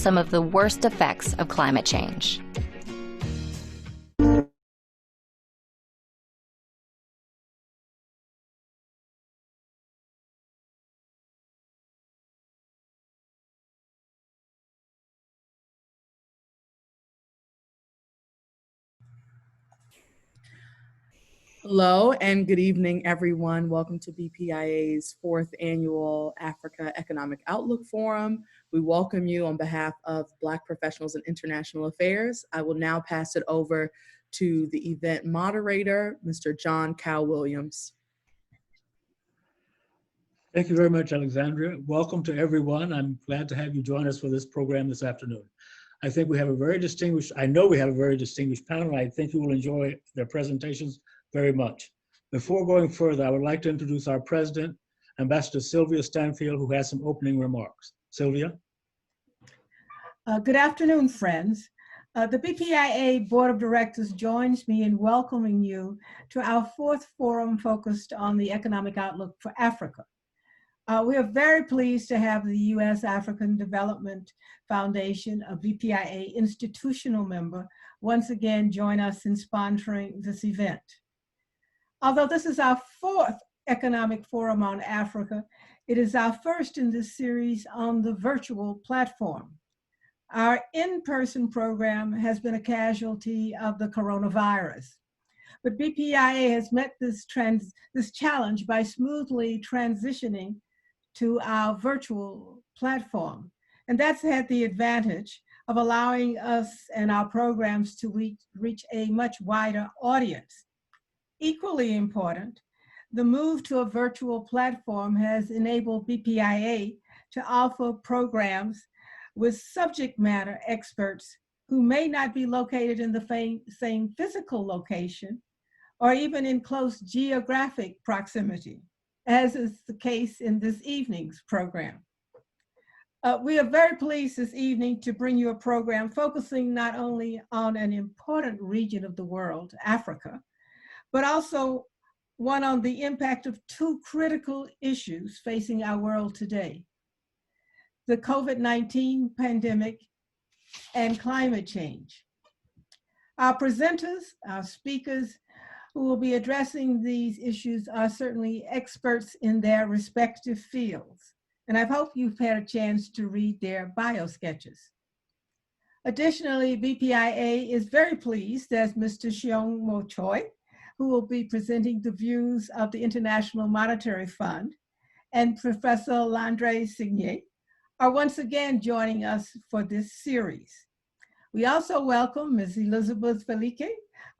some of the worst effects of climate change. Hello and good evening, everyone. Welcome to BPIA's 4th Annual Africa Economic Outlook Forum. We welcome you on behalf of Black Professionals in International Affairs. I will now pass it over to the event moderator, Mr. John Williams. Thank you very much, Alexandria. Welcome to everyone. I'm glad to have you join us for this program this afternoon. I think we have a very distinguished, I know we have a very distinguished panel. I think you will enjoy their presentations very much. Before going further, I would like to introduce our president, Ambassador Sylvia Stanfield, who has some opening remarks. Sylvia? Good afternoon, friends. The BPIA Board of Directors joins me in welcoming you to our 4th forum focused on the economic outlook for Africa. We are very pleased to have the U.S. African Development Foundation, a BPIA institutional member, once again join us in sponsoring this event. Although this is our 4th Economic Forum on Africa, it is our first in this series on the virtual platform. Our in-person program has been a casualty of the coronavirus, but BPIA has met this challenge by smoothly transitioning to our virtual platform. And that's had the advantage of allowing us and our programs to reach a much wider audience. Equally important, the move to a virtual platform has enabled BPIA to offer programs with subject matter experts who may not be located in the same physical location or even in close geographic proximity, as is the case in this evening's program. We are very pleased this evening to bring you a program focusing not only on an important region of the world, Africa, but also one on the impact of 2 critical issues facing our world today: the COVID-19 pandemic and climate change. Our presenters, our speakers who will be addressing these issues are certainly experts in their respective fields, and I hope you've had a chance to read their bio sketches. Additionally, BPIA is very pleased as Mr. Cheong Mo Choi, who will be presenting the views of the International Monetary Fund, and Professor Landry Signet are once again joining us for this series. We also welcome Ms. Elizabeth Felique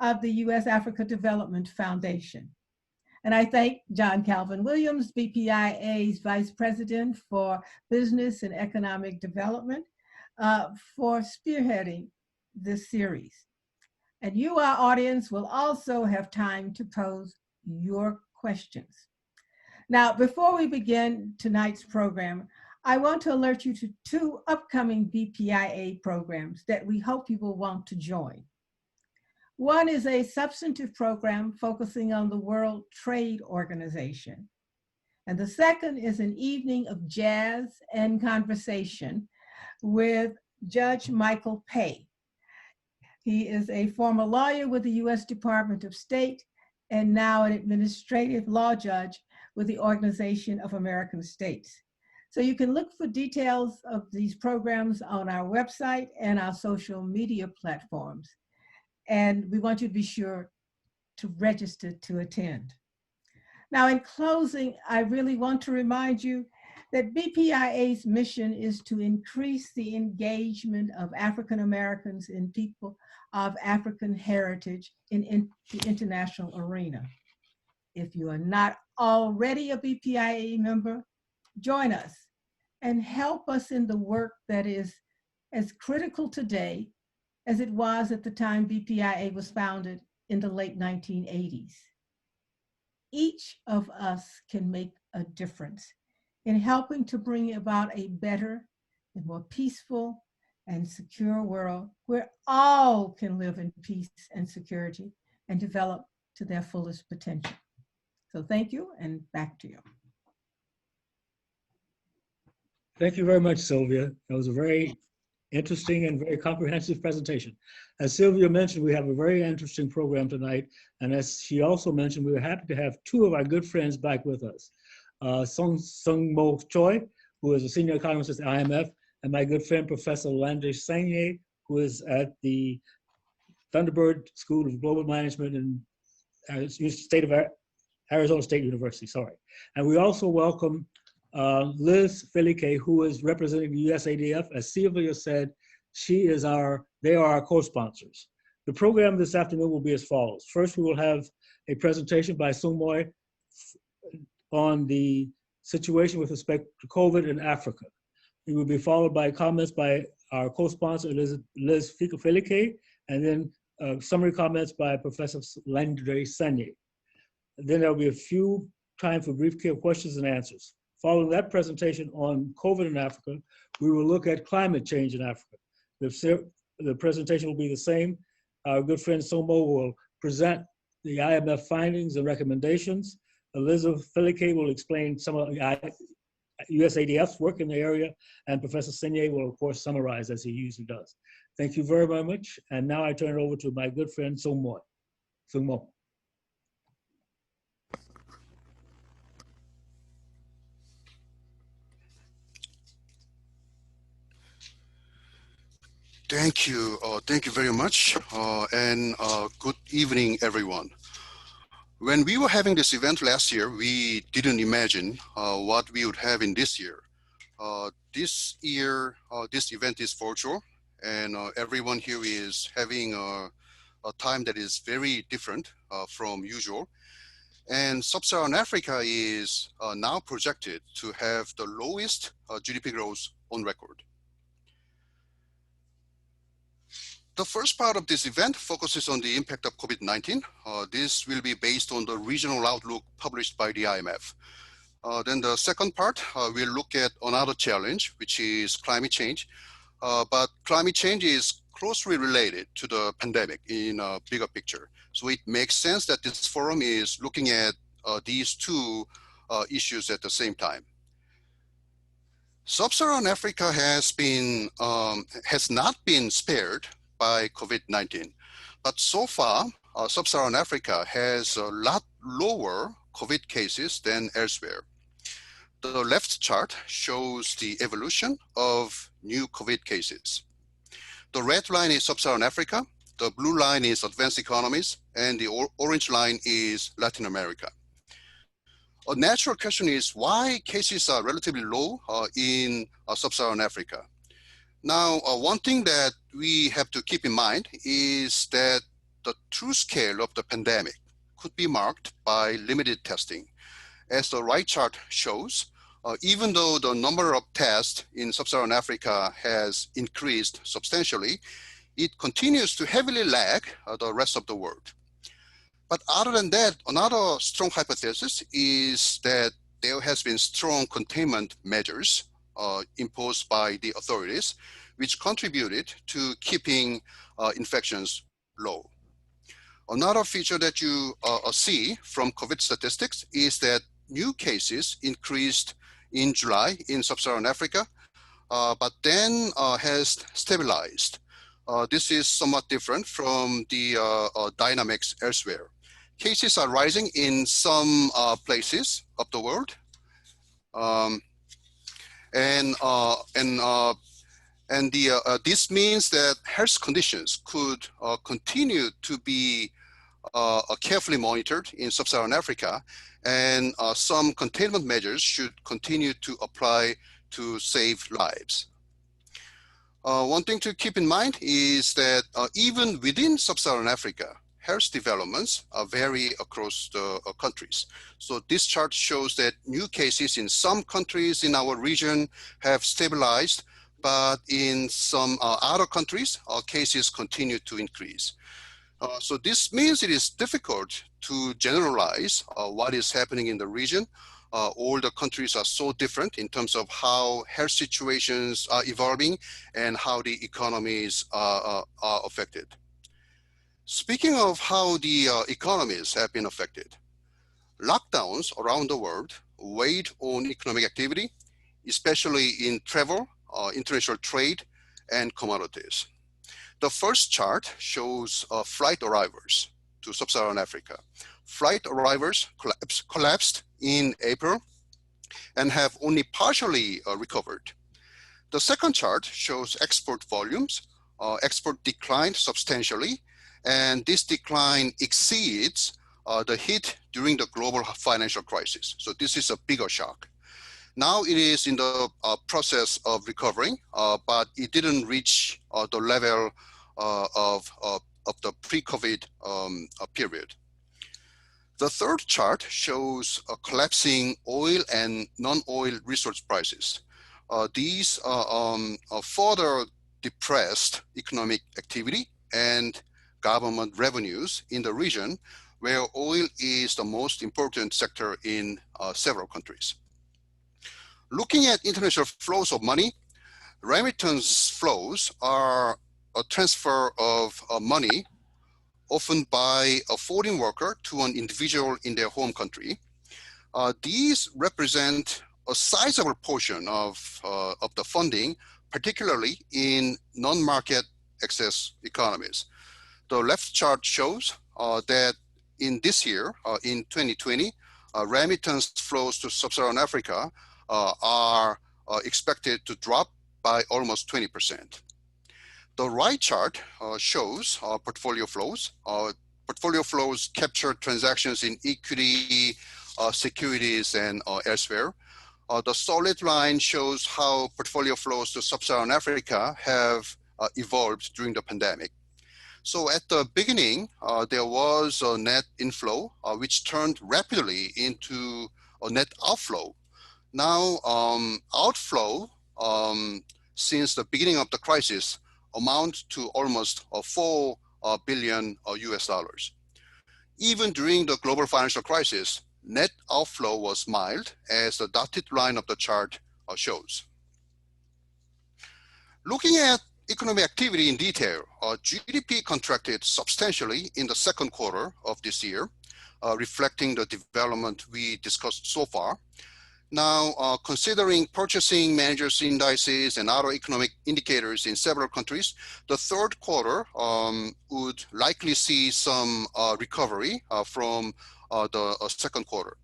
of the U.S. Africa Development Foundation. And I thank John Calvin Williams, BPIA's Vice President for Business and Economic Development, for spearheading this series. And you, our audience, will also have time to pose your questions. Now, before we begin tonight's program, I want to alert you to 2 upcoming BPIA programs that we hope you will want to join. One is a substantive program focusing on the World Trade Organization. And the second is an evening of jazz and conversation with Judge Michael Pay. He is a former lawyer with the U.S. Department of State and now an administrative law judge with the Organization of American States. So you can look for details of these programs on our website and our social media platforms. And we want you to be sure to register to attend. Now, in closing, I really want to remind you that BPIA's mission is to increase the engagement of African Americans and people of African heritage in the international arena. If you are not already a BPIA member, join us and help us in the work that is as critical today as it was at the time BPIA was founded in the late 1980s. Each of us can make a difference in helping to bring about a better and more peaceful and secure world where all can live in peace and security and develop to their fullest potential. So thank you, and back to you. Thank you very much, Sylvia. That was a very interesting and very comprehensive presentation. As Sylvia mentioned, we have a very interesting program tonight. And as she also mentioned, we were happy to have two of our good friends back with us. Sung Mo Choi, who is a senior economist at the IMF, and my good friend, Professor Landry Sanye, who is at the Thunderbird School of Global Management in Arizona State University, sorry. And we also welcome Liz Felique, who is representing the USADF. As Sylvia said, they are our co-sponsors. The program this afternoon will be as follows. First, we will have a presentation by Sung Moy on the situation with respect to COVID in Africa. It will be followed by comments by our co-sponsor, Liz Felique, and then summary comments by Professor Landry Sanye. Then there will be a few time for brief questions and answers. Following that presentation on COVID in Africa, we will look at climate change in Africa. The presentation will be the same. Our good friend Somo will present the IMF findings and recommendations. Elizabeth Felique will explain some of the USADF's work in the area, and Professor Sanye will, of course, summarize as he usually does. Thank you very, very much. And now I turn it over to my good friend Sung Mo. Sung Mo. Thank you very much, and good evening, everyone. When we were having this event last year, we didn't imagine what we would have in this year. This year, this event is virtual, and everyone here is having a time that is very different from usual. And Sub-Saharan Africa is now projected to have the lowest GDP growth on record. The first part of this event focuses on the impact of COVID-19. This will be based on the regional outlook published by the IMF. Then the second part, we'll look at another challenge, which is climate change. But climate change is closely related to the pandemic in a bigger picture. So it makes sense that this forum is looking at these two issues at the same time. Sub-Saharan Africa has not been spared by COVID-19. But so far, Sub-Saharan Africa has a lot lower COVID cases than elsewhere. The left chart shows the evolution of new COVID cases. The red line is Sub-Saharan Africa, the blue line is advanced economies, and the orange line is Latin America. A natural question is why cases are relatively low in Sub-Saharan Africa. Now, one thing that we have to keep in mind is that the true scale of the pandemic could be marked by limited testing. As the right chart shows, even though the number of tests in Sub-Saharan Africa has increased substantially, it continues to heavily lag the rest of the world. But other than that, another strong hypothesis is that there has been strong containment measures imposed by the authorities, which contributed to keeping infections low. Another feature that you see from COVID statistics is that new cases increased in July in Sub-Saharan Africa, but then has stabilized. This is somewhat different from the dynamics elsewhere. Cases are rising in some places of the world, this means that health conditions could continue to be carefully monitored in Sub-Saharan Africa, and some containment measures should continue to apply to save lives. One thing to keep in mind is that even within Sub-Saharan Africa, health developments vary across the countries. So this chart shows that new cases in some countries in our region have stabilized, but in some other countries, cases continue to increase. So this means it is difficult to generalize what is happening in the region. All the countries are so different in terms of how health situations are evolving and how the economies are affected. Speaking of how the economies have been affected, lockdowns around the world weighed on economic activity, especially in travel, international trade, and commodities. The first chart shows flight arrivals to Sub-Saharan Africa. Flight arrivals collapsed in April and have only partially recovered. The second chart shows export volumes. Export declined substantially, and this decline exceeds the hit during the global financial crisis. So this is a bigger shock. Now it is in the process of recovering, but it didn't reach the level of the pre-COVID period. The third chart shows collapsing oil and non-oil resource prices. These further depressed economic activity and government revenues in the region, where oil is the most important sector in several countries. Looking at international flows of money, remittance flows are a transfer of money, often by a foreign worker to an individual in their home country. These represent a sizable portion of the funding, particularly in non-market access economies. The left chart shows that in this year, in 2020, remittance flows to Sub-Saharan Africa are expected to drop by almost 20%. The right chart shows portfolio flows. Portfolio flows capture transactions in equity, securities, and elsewhere. The solid line shows how portfolio flows to Sub-Saharan Africa have evolved during the pandemic. So at the beginning, there was a net inflow, which turned rapidly into a net outflow. Now, outflow since the beginning of the crisis amount to almost $4 billion US dollars. Even during the global financial crisis, net outflow was mild, as the dotted line of the chart shows. Looking at economic activity in detail, GDP contracted substantially in the second quarter of this year, reflecting the development we discussed so far. Now, considering purchasing managers' indices and other economic indicators in several countries, the third quarter would likely see some recovery from the second quarter.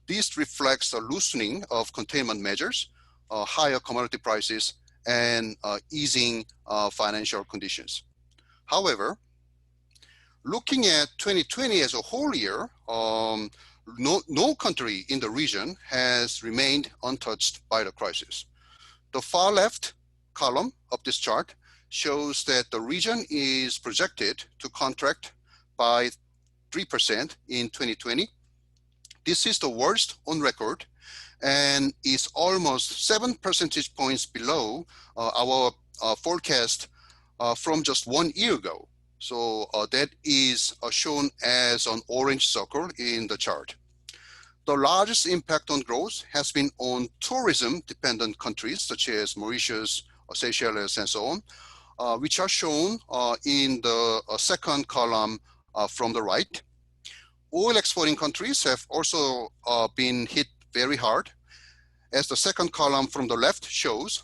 This reflects a loosening of containment measures, higher commodity prices, and easing financial conditions. However, looking at 2020 as a whole year, no country in the region has remained untouched by the crisis. The far left column of this chart shows that the region is projected to contract by 3% in 2020. This is the worst on record and is almost 7 percentage points below our forecast from just 1 year ago. So that is shown as an orange circle in the chart. The largest impact on growth has been on tourism-dependent countries such as Mauritius, Seychelles, and so on, which are shown in the second column from the right. Oil exporting countries have also been hit very hard. As the second column from the left shows,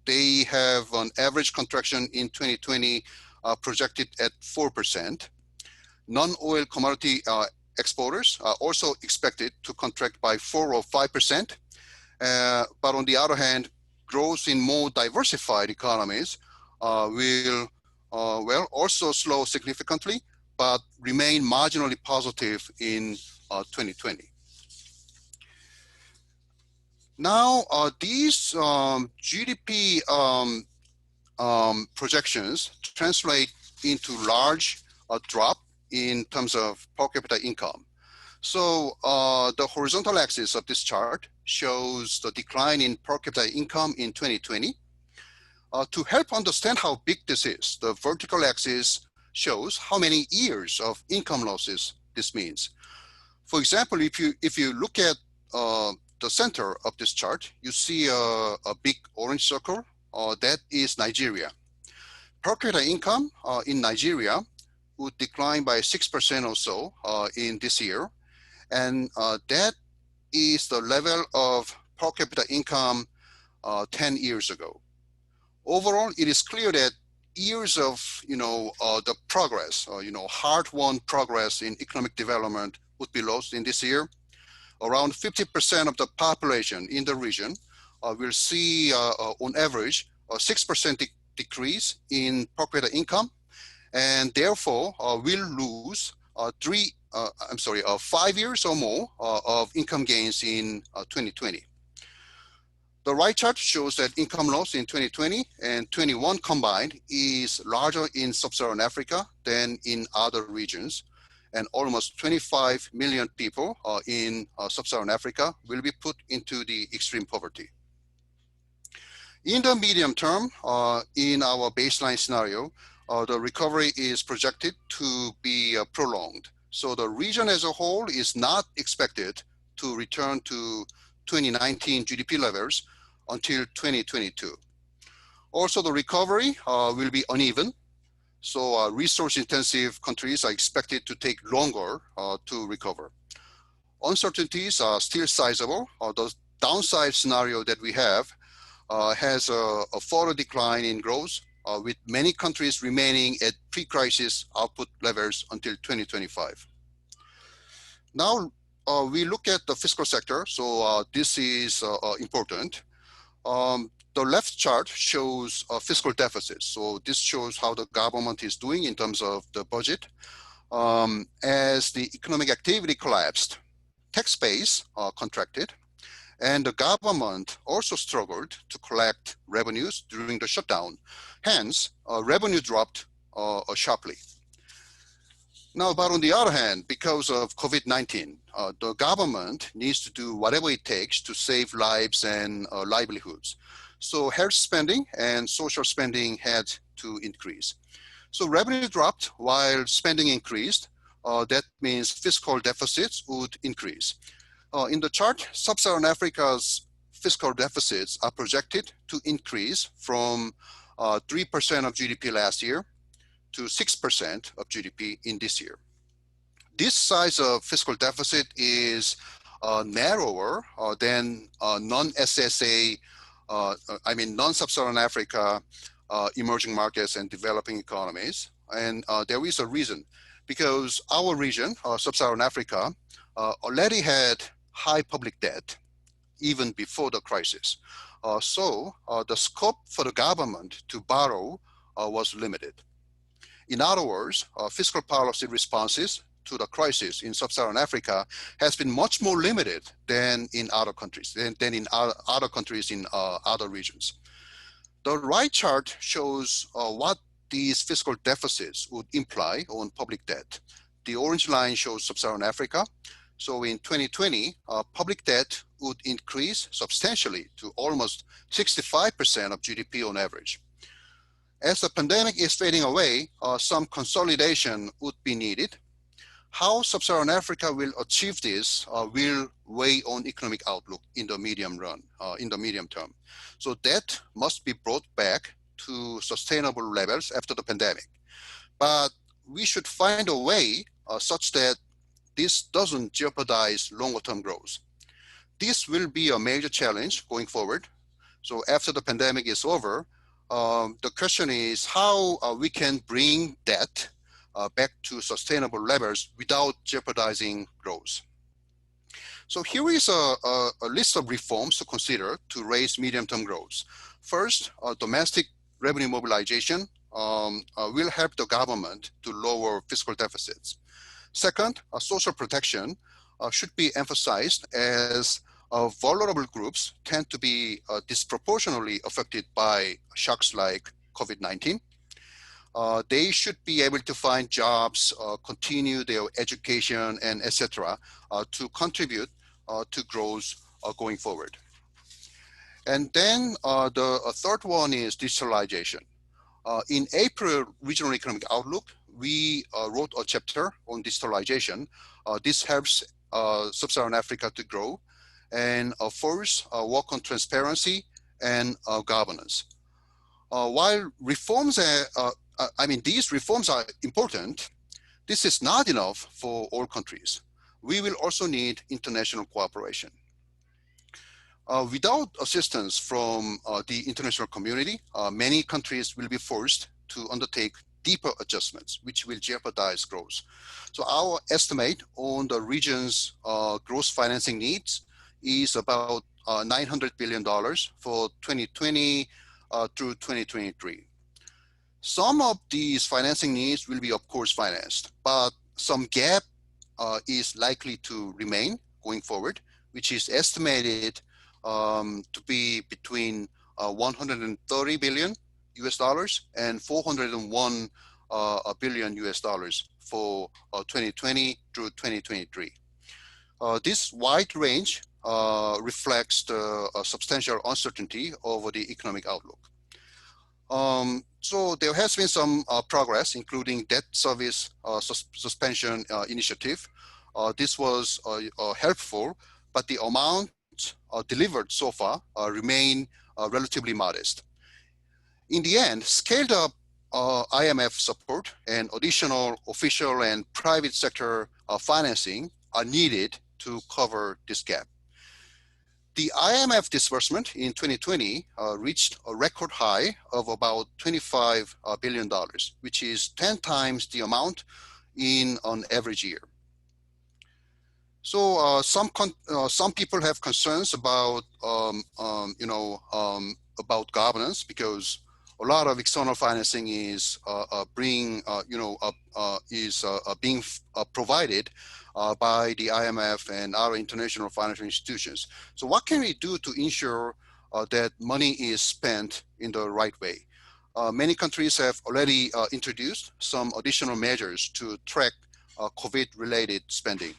they have an average contraction in 2020 projected at 4%. Non-oil commodity exporters are also expected to contract by 4 or 5%. But on the other hand, growth in more diversified economies will also slow significantly, but remain marginally positive in 2020. Now, these GDP projections translate into large drop in terms of per capita income. So the horizontal axis of this chart shows the decline in per capita income in 2020. To help understand how big this is, the vertical axis shows how many years of income losses this means. For example, if you look at the center of this chart, you see a big orange circle. That is Nigeria. Per capita income in Nigeria would decline by 6% or so in this year. And that is the level of per capita income 10 years ago. overall, it is clear that years of the progress, hard-won progress in economic development would be lost in this year. Around 50% of the population in the region will see, on average, a 6% decrease in per capita income, and therefore will lose 5 years or more of income gains in 2020. The right chart shows that income loss in 2020 and 21 combined is larger in Sub-Saharan Africa than in other regions, and almost 25 million people in Sub-Saharan Africa will be put into the extreme poverty. In the medium term, in our baseline scenario, the recovery is projected to be prolonged. So the region as a whole is not expected to return to 2019 GDP levels until 2022. Also, the recovery will be uneven. So resource-intensive countries are expected to take longer to recover. Uncertainties are still sizable. The downside scenario that we have has a further decline in growth, with many countries remaining at pre-crisis output levels until 2025. Now, we look at the fiscal sector. So this is important. The left chart shows fiscal deficits. So this shows how the government is doing in terms of the budget. As the economic activity collapsed, tax base contracted, and the government also struggled to collect revenues during the shutdown. Hence, revenue dropped sharply. Now, but on the other hand, because of COVID-19, the government needs to do whatever it takes to save lives and livelihoods. So health spending and social spending had to increase. So revenue dropped while spending increased. That means fiscal deficits would increase. In the chart, Sub-Saharan Africa's fiscal deficits are projected to increase from 3% of GDP last year to 6% of GDP in this year. This size of fiscal deficit is narrower than non-SSA, non-Sub-Saharan Africa emerging markets and developing economies. And there is a reason, because our region, Sub-Saharan Africa, already had high public debt even before the crisis. So the scope for the government to borrow was limited. In other words, fiscal policy responses to the crisis in Sub-Saharan Africa has been much more limited than in other countries, in other regions. The right chart shows what these fiscal deficits would imply on public debt. The orange line shows Sub-Saharan Africa. So in 2020, public debt would increase substantially to almost 65% of GDP on average. As the pandemic is fading away, some consolidation would be needed. How Sub-Saharan Africa will achieve this will weigh on economic outlook in the medium term. So debt must be brought back to sustainable levels after the pandemic. But we should find a way such that this doesn't jeopardize longer-term growth. This will be a major challenge going forward. So after the pandemic is over, the question is how we can bring debt back to sustainable levels without jeopardizing growth. So here is a list of reforms to consider to raise medium-term growth. First, domestic revenue mobilization will help the government to lower fiscal deficits. Second, social protection should be emphasized, as vulnerable groups tend to be disproportionately affected by shocks like COVID-19. They should be able to find jobs, continue their education, and etc. To contribute to growth going forward. And then the third one is digitalization. In April Regional Economic Outlook, we wrote a chapter on digitalization. This helps Sub-Saharan Africa to grow and first work on transparency and governance. While reforms these reforms are important, this is not enough for all countries. We will also need international cooperation. Without assistance from the international community, many countries will be forced to undertake deeper adjustments, which will jeopardize growth. So our estimate on the region's gross financing needs is about $900 billion for 2020 through 2023. Some of these financing needs will be, of course, financed, but some gap is likely to remain going forward, which is estimated to be between 130 billion US dollars and 401 billion US dollars for 2020 through 2023. This wide range reflects the substantial uncertainty over the economic outlook. So there has been some progress, including debt service suspension initiative. This was helpful, but the amount delivered so far remain relatively modest. In the end, scaled up IMF support and additional official and private sector financing are needed to cover this gap. The IMF disbursement in 2020 reached a record high of about $25 billion, which is 10 times the amount in an average year. So some people have concerns about about governance, because a lot of external financing is being provided by the IMF and other international financial institutions. So what can we do to ensure that money is spent in the right way? Many countries have already introduced some additional measures to track COVID-related spending.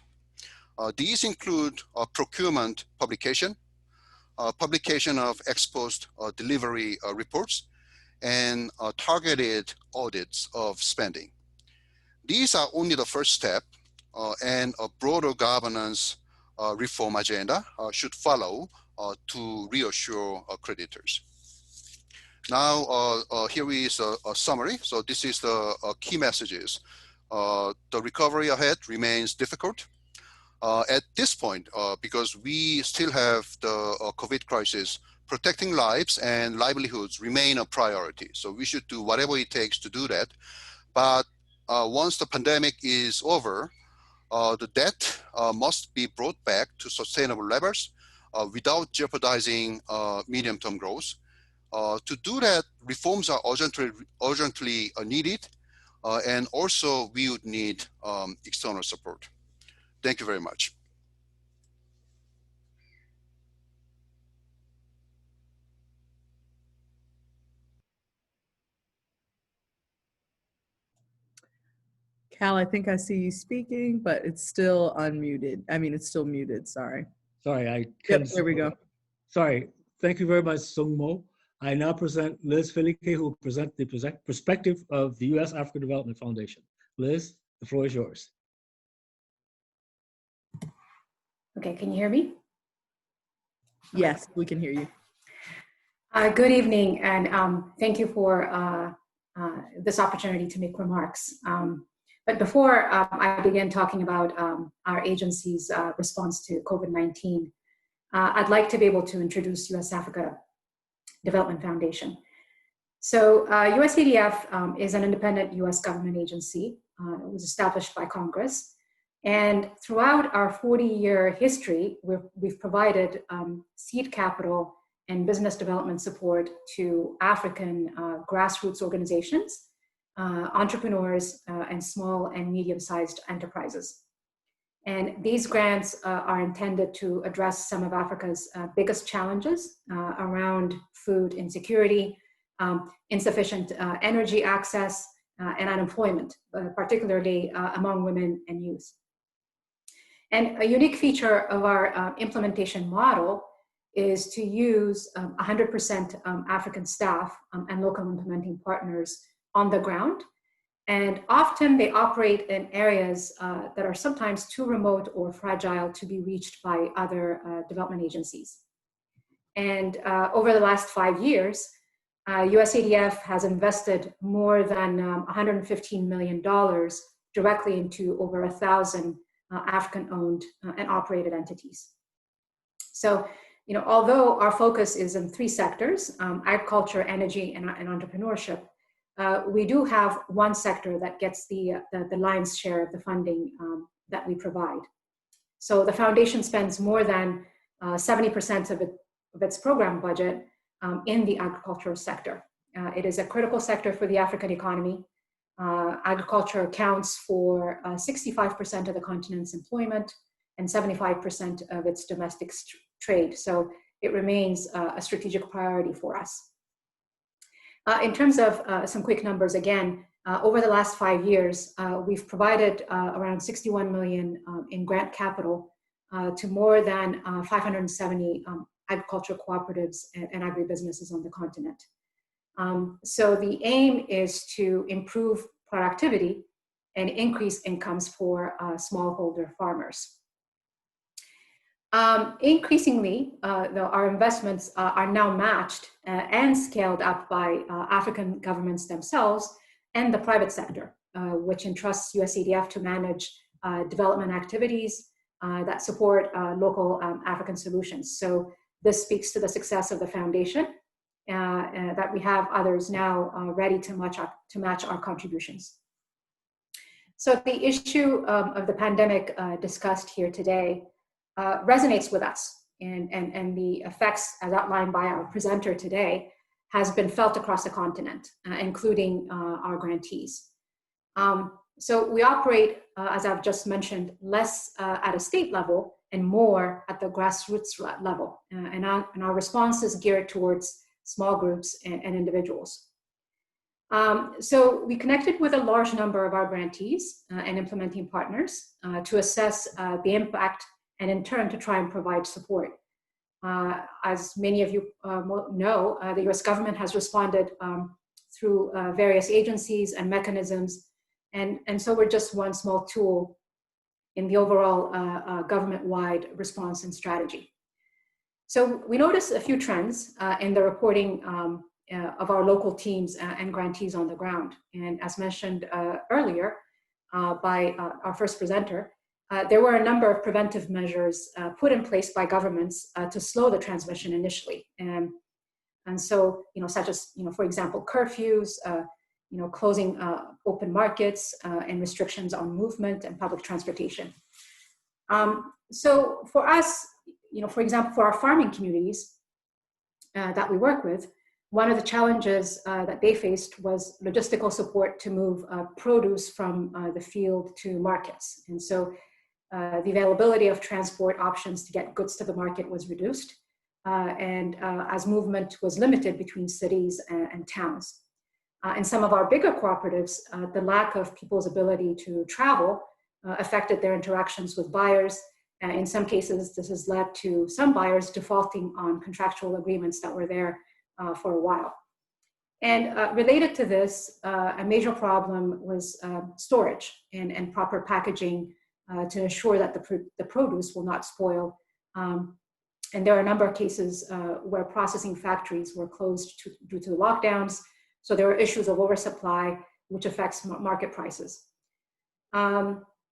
These include procurement publication, publication of ex-post delivery reports, and targeted audits of spending. These are only the first step, and a broader governance reform agenda should follow to reassure creditors. Now, here is a summary. So this is the key messages. The recovery ahead remains difficult. At this point, because we still have the COVID crisis, protecting lives and livelihoods remain a priority. So we should do whatever it takes to do that. But once the pandemic is over, the debt must be brought back to sustainable levels without jeopardizing medium-term growth. To do that, reforms are urgently needed, and also we would need external support. Thank you very much. Cal, I think I see you speaking, but it's still unmuted. I mean, it's still muted, sorry. Sorry, Yep, there we go. Sorry, thank you very much, Sung Mo. I now present Liz Filike, who will present the perspective of the U.S. Africa Development Foundation. Liz, the floor is yours. Okay, can you hear me? Yes, we can hear you. Good evening, and thank you for this opportunity to make remarks. But before I begin talking about our agency's response to COVID-19, I'd like to be able to introduce U.S. Africa Development Foundation. So USADF is an independent U.S. government agency. It was established by Congress. And throughout our 40-year history, we've provided seed capital and business development support to African grassroots organizations, entrepreneurs, and small and medium-sized enterprises. And these grants are intended to address some of Africa's biggest challenges around food insecurity, insufficient energy access, and unemployment, particularly among women and youth. And a unique feature of our implementation model is to use 100% African staff and local implementing partners on the ground. And often they operate in areas that are sometimes too remote or fragile to be reached by other development agencies. And over the last 5 years, USADF has invested more than $115 million directly into over 1,000 African-owned and operated entities. So although our focus is in three sectors, agriculture, energy, and entrepreneurship, we do have one sector that gets the lion's share of the funding that we provide. So the foundation spends more than 70% of its program budget in the agricultural sector. It is a critical sector for the African economy. Agriculture accounts for 65% of the continent's employment and 75% of its domestic trade. So it remains a strategic priority for us. In terms of some quick numbers, again, over the last 5 years, we've provided around 61 million in grant capital to more than 570 agricultural cooperatives and agribusinesses on the continent. So the aim is to improve productivity and increase incomes for smallholder farmers. Increasingly, though, our investments are now matched and scaled up by African governments themselves and the private sector, which entrusts USADF to manage development activities that support local African solutions. So this speaks to the success of the foundation, that we have others now ready to match our contributions. So the issue of the pandemic discussed here today resonates with us, and the effects as outlined by our presenter today has been felt across the continent, including our grantees. So we operate, as I've just mentioned, less at a state level and more at the grassroots level, and our response is geared towards small groups and individuals. So we connected with a large number of our grantees and implementing partners to assess the impact and in turn to try and provide support. As many of you know, the US government has responded through various agencies and mechanisms, and so we're just one small tool in the overall government-wide response and strategy. So we noticed a few trends in the reporting of our local teams and grantees on the ground. And as mentioned earlier by our first presenter, there were a number of preventive measures put in place by governments to slow the transmission initially. And so, such as, for example, curfews, closing open markets and restrictions on movement and public transportation. So for us, for example, for our farming communities that we work with, one of the challenges that they faced was logistical support to move produce from the field to markets. And so the availability of transport options to get goods to the market was reduced, and as movement was limited between cities and towns. In some of our bigger cooperatives, the lack of people's ability to travel affected their interactions with buyers. In some cases, this has led to some buyers defaulting on contractual agreements that were there for a while. And related to this, a major problem was storage and proper packaging to ensure that the produce will not spoil. And there are a number of cases where processing factories were closed due to lockdowns. So there are issues of oversupply, which affects market prices.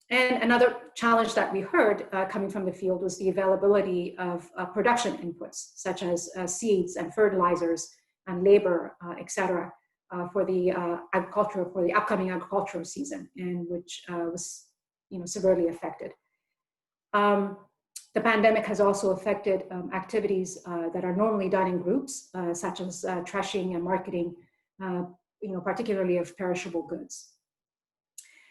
And another challenge that we heard coming from the field was the availability of production inputs, such as seeds and fertilizers and labor, et cetera, for the upcoming agricultural season, and which was severely affected. The pandemic has also affected activities that are normally done in groups, such as threshing and marketing, particularly of perishable goods.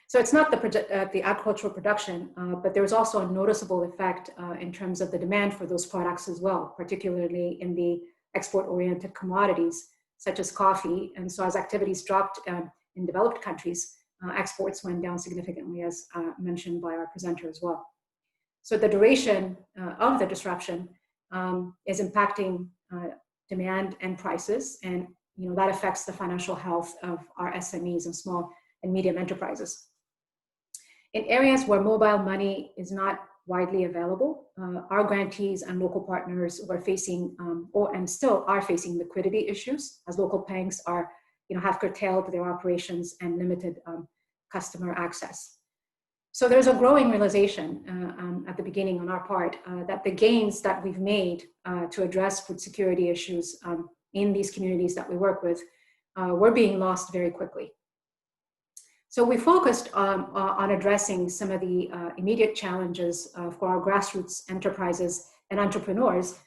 So it's not the agricultural production, but there's also a noticeable effect in terms of the demand for those products as well, particularly in the export-oriented commodities, such as coffee. And so as activities dropped in developed countries, exports went down significantly, as mentioned by our presenter as well. So the duration of the disruption is impacting demand and prices, and that affects the financial health of our SMEs and small and medium enterprises. In areas where mobile money is not widely available, our grantees and local partners were facing, and still are facing, liquidity issues, as local banks have curtailed their operations and limited customer access. So there's a growing realization at the beginning on our part that the gains that we've made to address food security issues in these communities that we work with were being lost very quickly. So we focused on addressing some of the immediate challenges for our grassroots enterprises and entrepreneurs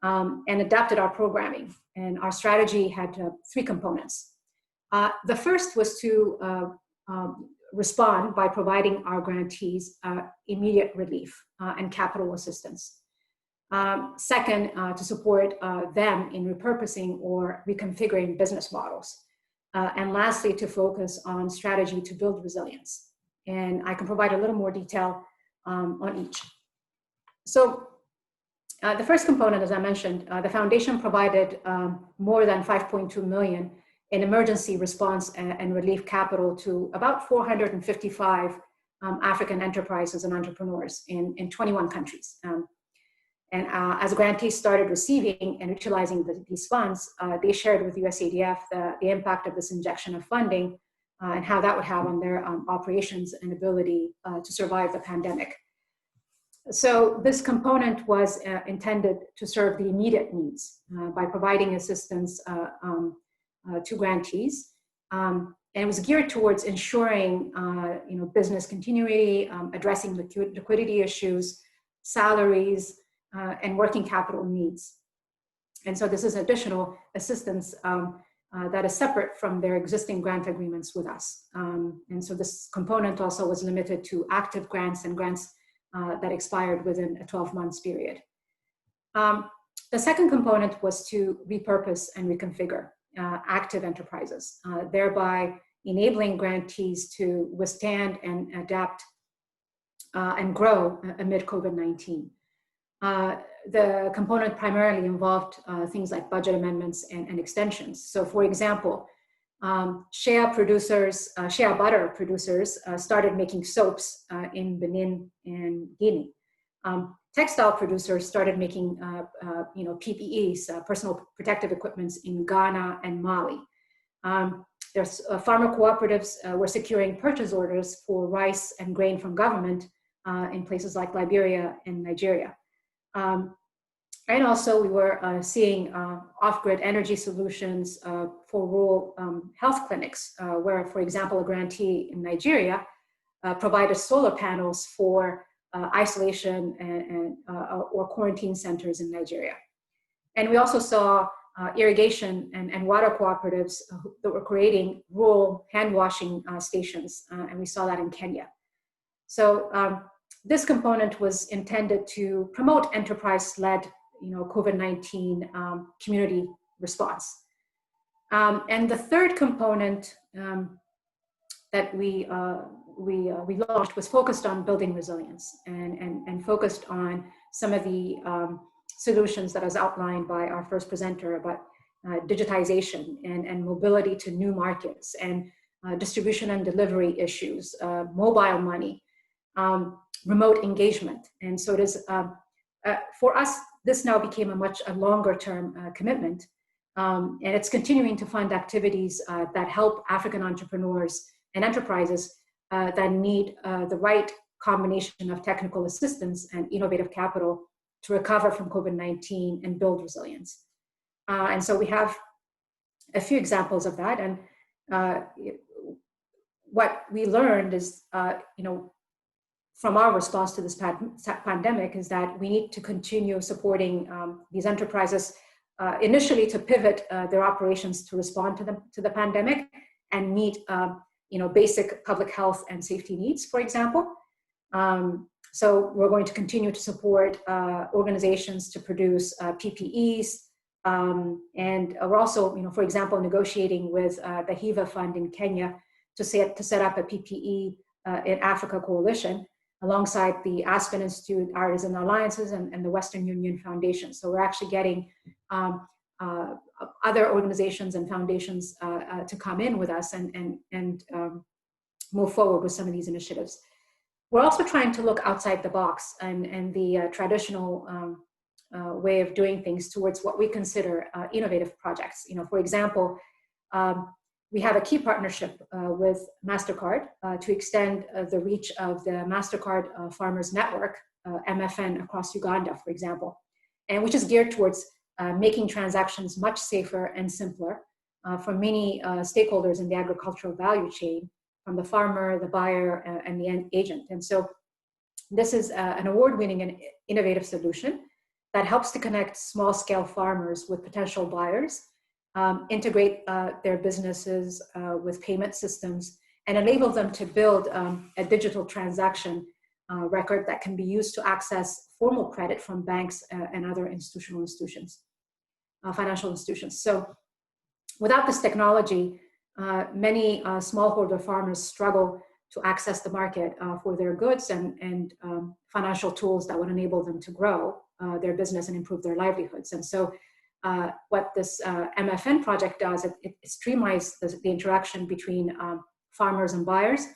and adapted our programming. And our strategy had three components. The first was to respond by providing our grantees immediate relief and capital assistance. Second, to support them in repurposing or reconfiguring business models. And lastly, to focus on strategy to build resilience. And I can provide a little more detail on each. So the first component, as I mentioned, the foundation provided more than 5.2 million in emergency response and relief capital to about 455 African enterprises and entrepreneurs in 21 countries. And as grantees started receiving and utilizing these funds, they shared with USADF the impact of this injection of funding and how that would have on their operations and ability to survive the pandemic. So this component was intended to serve the immediate needs by providing assistance to grantees. And it was geared towards ensuring business continuity, addressing liquidity issues, salaries, and working capital needs. And so this is additional assistance that is separate from their existing grant agreements with us. And so this component also was limited to active grants and grants that expired within a 12-month period. The second component was to repurpose and reconfigure active enterprises, thereby enabling grantees to withstand and adapt and grow amid COVID-19. The component primarily involved things like budget amendments and extensions. So for example, shea butter producers started making soaps in Benin and Guinea. Textile producers started making PPEs, personal protective equipments, in Ghana and Mali. There's farmer cooperatives were securing purchase orders for rice and grain from government in places like Liberia and Nigeria. And also we were seeing off-grid energy solutions for rural health clinics, where, for example, a grantee in Nigeria provided solar panels for isolation or quarantine centers in Nigeria. And we also saw irrigation and water cooperatives that were creating rural hand washing stations, and we saw that in Kenya. So this component was intended to promote enterprise-led, COVID-19 community response. And the third component that we launched was focused on building resilience and focused on some of the solutions that was outlined by our first presenter about digitization and mobility to new markets and distribution and delivery issues, mobile money, remote engagement. And so it is, for us, this now became a longer term commitment. And it's continuing to fund activities that help African entrepreneurs and enterprises that need the right combination of technical assistance and innovative capital to recover from COVID-19 and build resilience. And so we have a few examples of that. And what we learned is, from our response to this pandemic is that we need to continue supporting these enterprises initially to pivot their operations to respond to the pandemic and meet basic public health and safety needs, for example. So we're going to continue to support organizations to produce PPEs, and we're also, for example, negotiating with the HIVA Fund in Kenya to set up a PPE in Africa coalition alongside the Aspen Institute, Artisan Alliances, and the Western Union Foundation. So we're actually getting other organizations and foundations to come in with us and move forward with some of these initiatives. We're also trying to look outside the box and the traditional way of doing things towards what we consider innovative projects. For example, we have a key partnership with MasterCard to extend the reach of the MasterCard Farmers Network, MFN, across Uganda, for example, and which is geared towards making transactions much safer and simpler for many stakeholders in the agricultural value chain, from the farmer, the buyer, and the end agent. And so this is an award-winning and innovative solution that helps to connect small-scale farmers with potential buyers, integrate their businesses with payment systems, and enable them to build a digital transaction record that can be used to access formal credit from banks and other institutional institutions, financial institutions. So without this technology, many smallholder farmers struggle to access the market for their goods and financial tools that would enable them to grow their business and improve their livelihoods. And so what this MFN project does, it streamlines the interaction between farmers and buyers,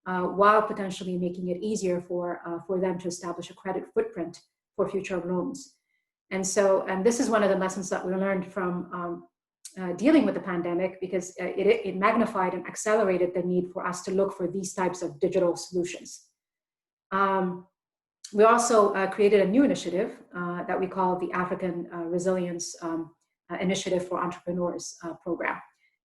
while potentially making it easier for them to establish a credit footprint for future loans. And so, and this is one of the lessons that we learned from dealing with the pandemic, because it magnified and accelerated the need for us to look for these types of digital solutions. We also created a new initiative that we call the African Resilience Initiative for Entrepreneurs program,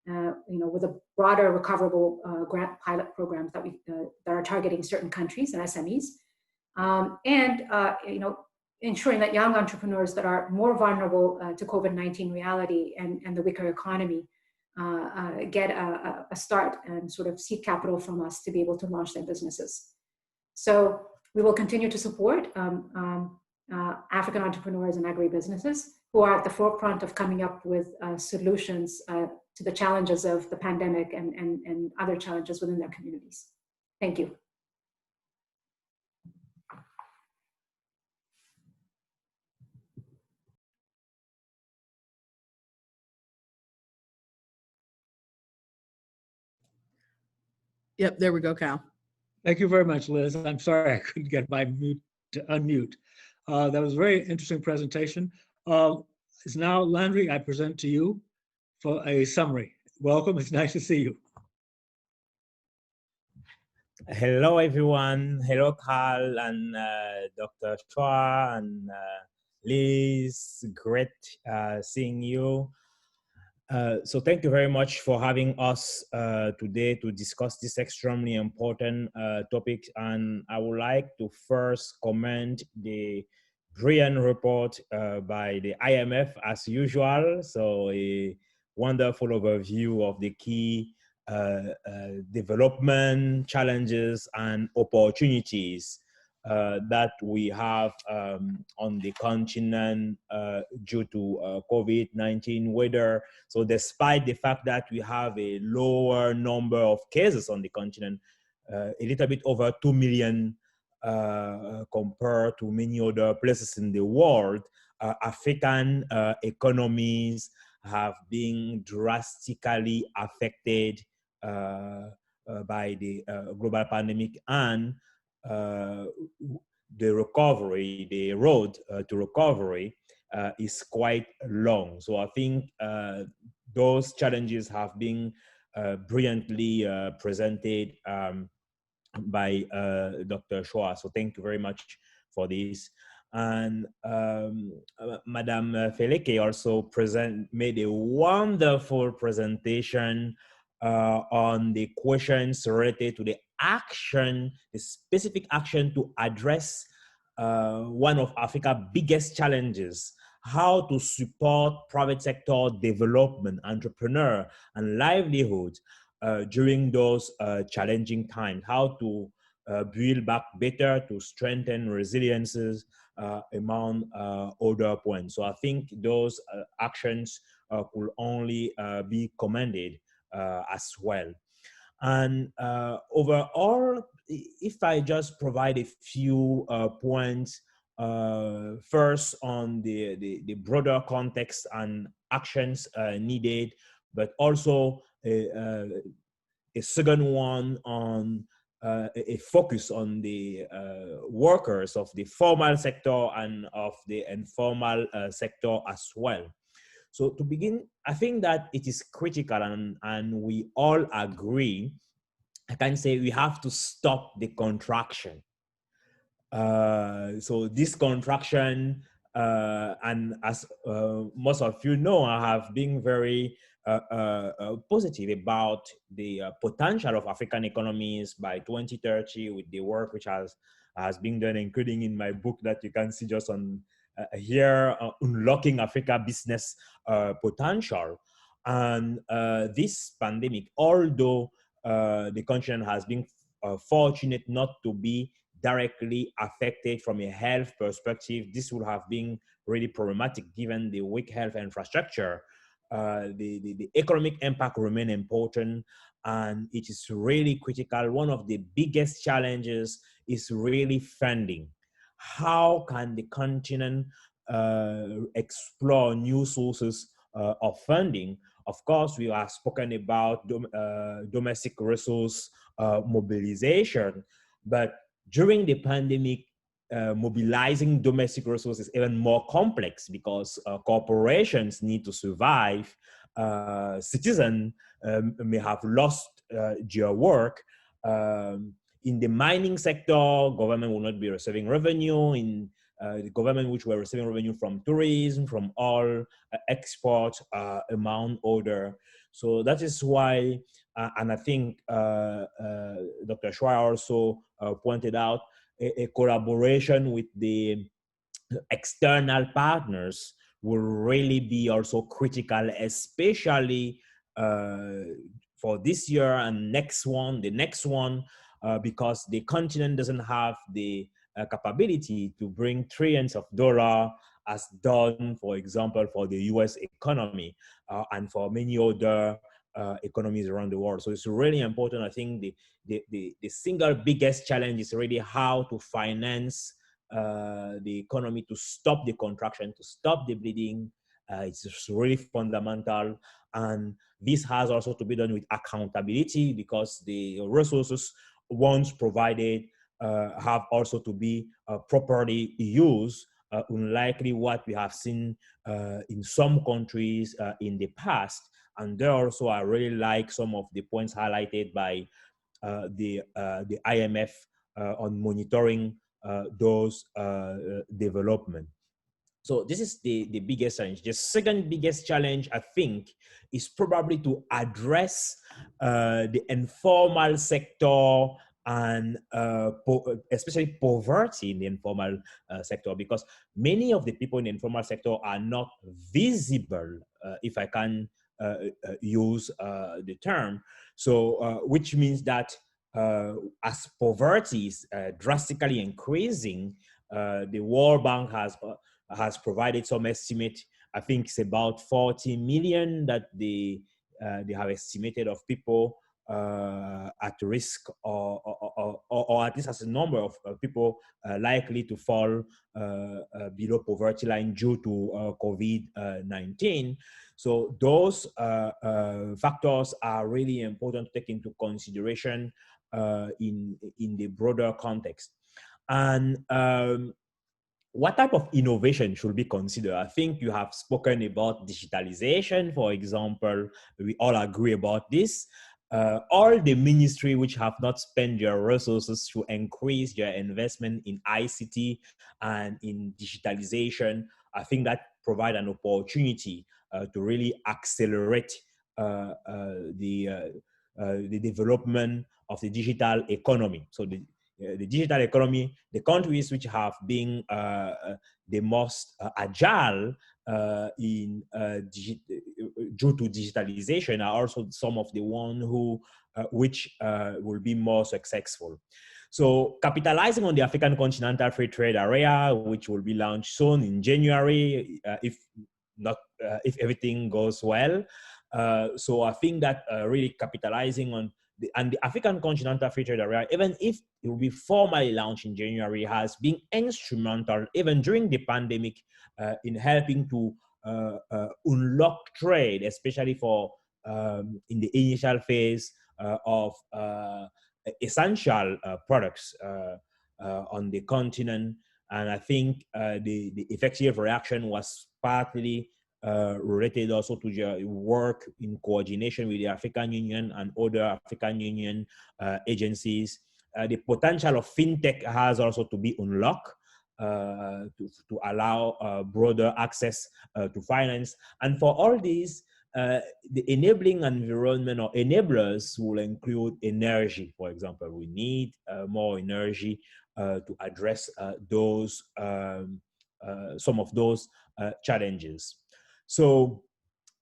with a broader recoverable grant pilot programs that are targeting certain countries and SMEs, ensuring that young entrepreneurs that are more vulnerable to COVID-19 reality and the weaker economy get a start and sort of seek capital from us to be able to launch their businesses. So we will continue to support African entrepreneurs and agribusinesses who are at the forefront of coming up with solutions to the challenges of the pandemic and other challenges within their communities. Thank you. Yep, there we go, Cal. Thank you very much, Liz. I'm sorry I couldn't get my mute to unmute. That was a very interesting presentation. It's now, Landry, I present to you for a summary. Welcome, it's nice to see you. Hello, everyone. Hello, Carl and Dr. Chua and Liz. Great seeing you. So thank you very much for having us today to discuss this extremely important topic. And I would like to first comment the brilliant report by the IMF as usual. So a wonderful overview of the key development challenges and opportunities that we have on the continent due to COVID-19 weather. So despite the fact that we have a lower number of cases on the continent, a little bit over 2 million compared to many other places in the world, African economies have been drastically affected by the global pandemic, and the recovery, the road to recovery is quite long. So I think those challenges have been brilliantly presented by Dr. Chua. So thank you very much for this. And Madame Feleke also made a wonderful presentation on the questions related to the action, the specific action to address one of Africa's biggest challenges: how to support private sector development, entrepreneur, and livelihood during those challenging times, how to build back better, to strengthen resiliences among other points. So I think those actions could only be commended as well. And overall, if I just provide a few points, first on the broader context and actions needed, but also a second one on a focus on the workers of the formal sector and of the informal sector as well. So to begin, I think that it is critical, and we all agree, I can say we have to stop the contraction. So this contraction, and as most of you know, I have been very positive about the potential of African economies by 2030 with the work which has been done, including in my book that you can see just on here, Unlocking Africa Business Potential. And this pandemic, although the continent has been fortunate not to be directly affected from a health perspective, this would have been really problematic given the weak health infrastructure. The economic impact remain important, and it is really critical. One of the biggest challenges is really funding. How can the continent explore new sources of funding? Of course, we have spoken about domestic resource mobilization, but during the pandemic, mobilizing domestic resources is even more complex because corporations need to survive. Citizens may have lost their work. In the mining sector, government will not be receiving revenue. In the government, which were receiving revenue from tourism, from all export amount order. So that is why, and I think Dr. Schweier also pointed out, a collaboration with the external partners will really be also critical, especially for this year and the next one, because the continent doesn't have the capability to bring trillions of dollars as done, for example, for the US economy and for many other economies around the world. So it's really important. I think the single biggest challenge is really how to finance the economy to stop the contraction, to stop the bleeding. It's really fundamental. And this has also to be done with accountability, because the resources once provided have also to be properly used, unlikely what we have seen in some countries in the past. And there also, I really like some of the points highlighted by the IMF on monitoring those development. So this is the biggest challenge. The second biggest challenge, I think, is probably to address the informal sector and especially poverty in the informal sector, because many of the people in the informal sector are not visible, if I can use the term. So which means that as poverty is drastically increasing, the World Bank has provided some estimate. I think it's about 40 million that they have estimated of people at risk, or at least as a number of people likely to fall below poverty line due to COVID-19. So those factors are really important to take into consideration in the broader context. And what type of innovation should be considered? I think you have spoken about digitalization, for example. We all agree about this. All the ministry which have not spent their resources to increase their investment in ICT and in digitalization, I think that provide an opportunity to really accelerate the development of the digital economy. So the digital economy, the countries which have been the most agile due to digitalization are also some of the ones who which will be more successful. So capitalizing on the African Continental Free Trade Area, which will be launched soon in January, if everything goes well. So I think that really capitalizing on the African Continental Free Trade Area, even if it will be formally launched in January, has been instrumental even during the pandemic in helping to unlock trade, especially for in the initial phase of essential products on the continent. And I think the effective reaction was partly related also to their work in coordination with the African Union and other African Union agencies. The potential of fintech has also to be unlocked to allow broader access to finance. And for all these, the enabling environment or enablers will include energy, for example. We need more energy to address those some of those challenges. So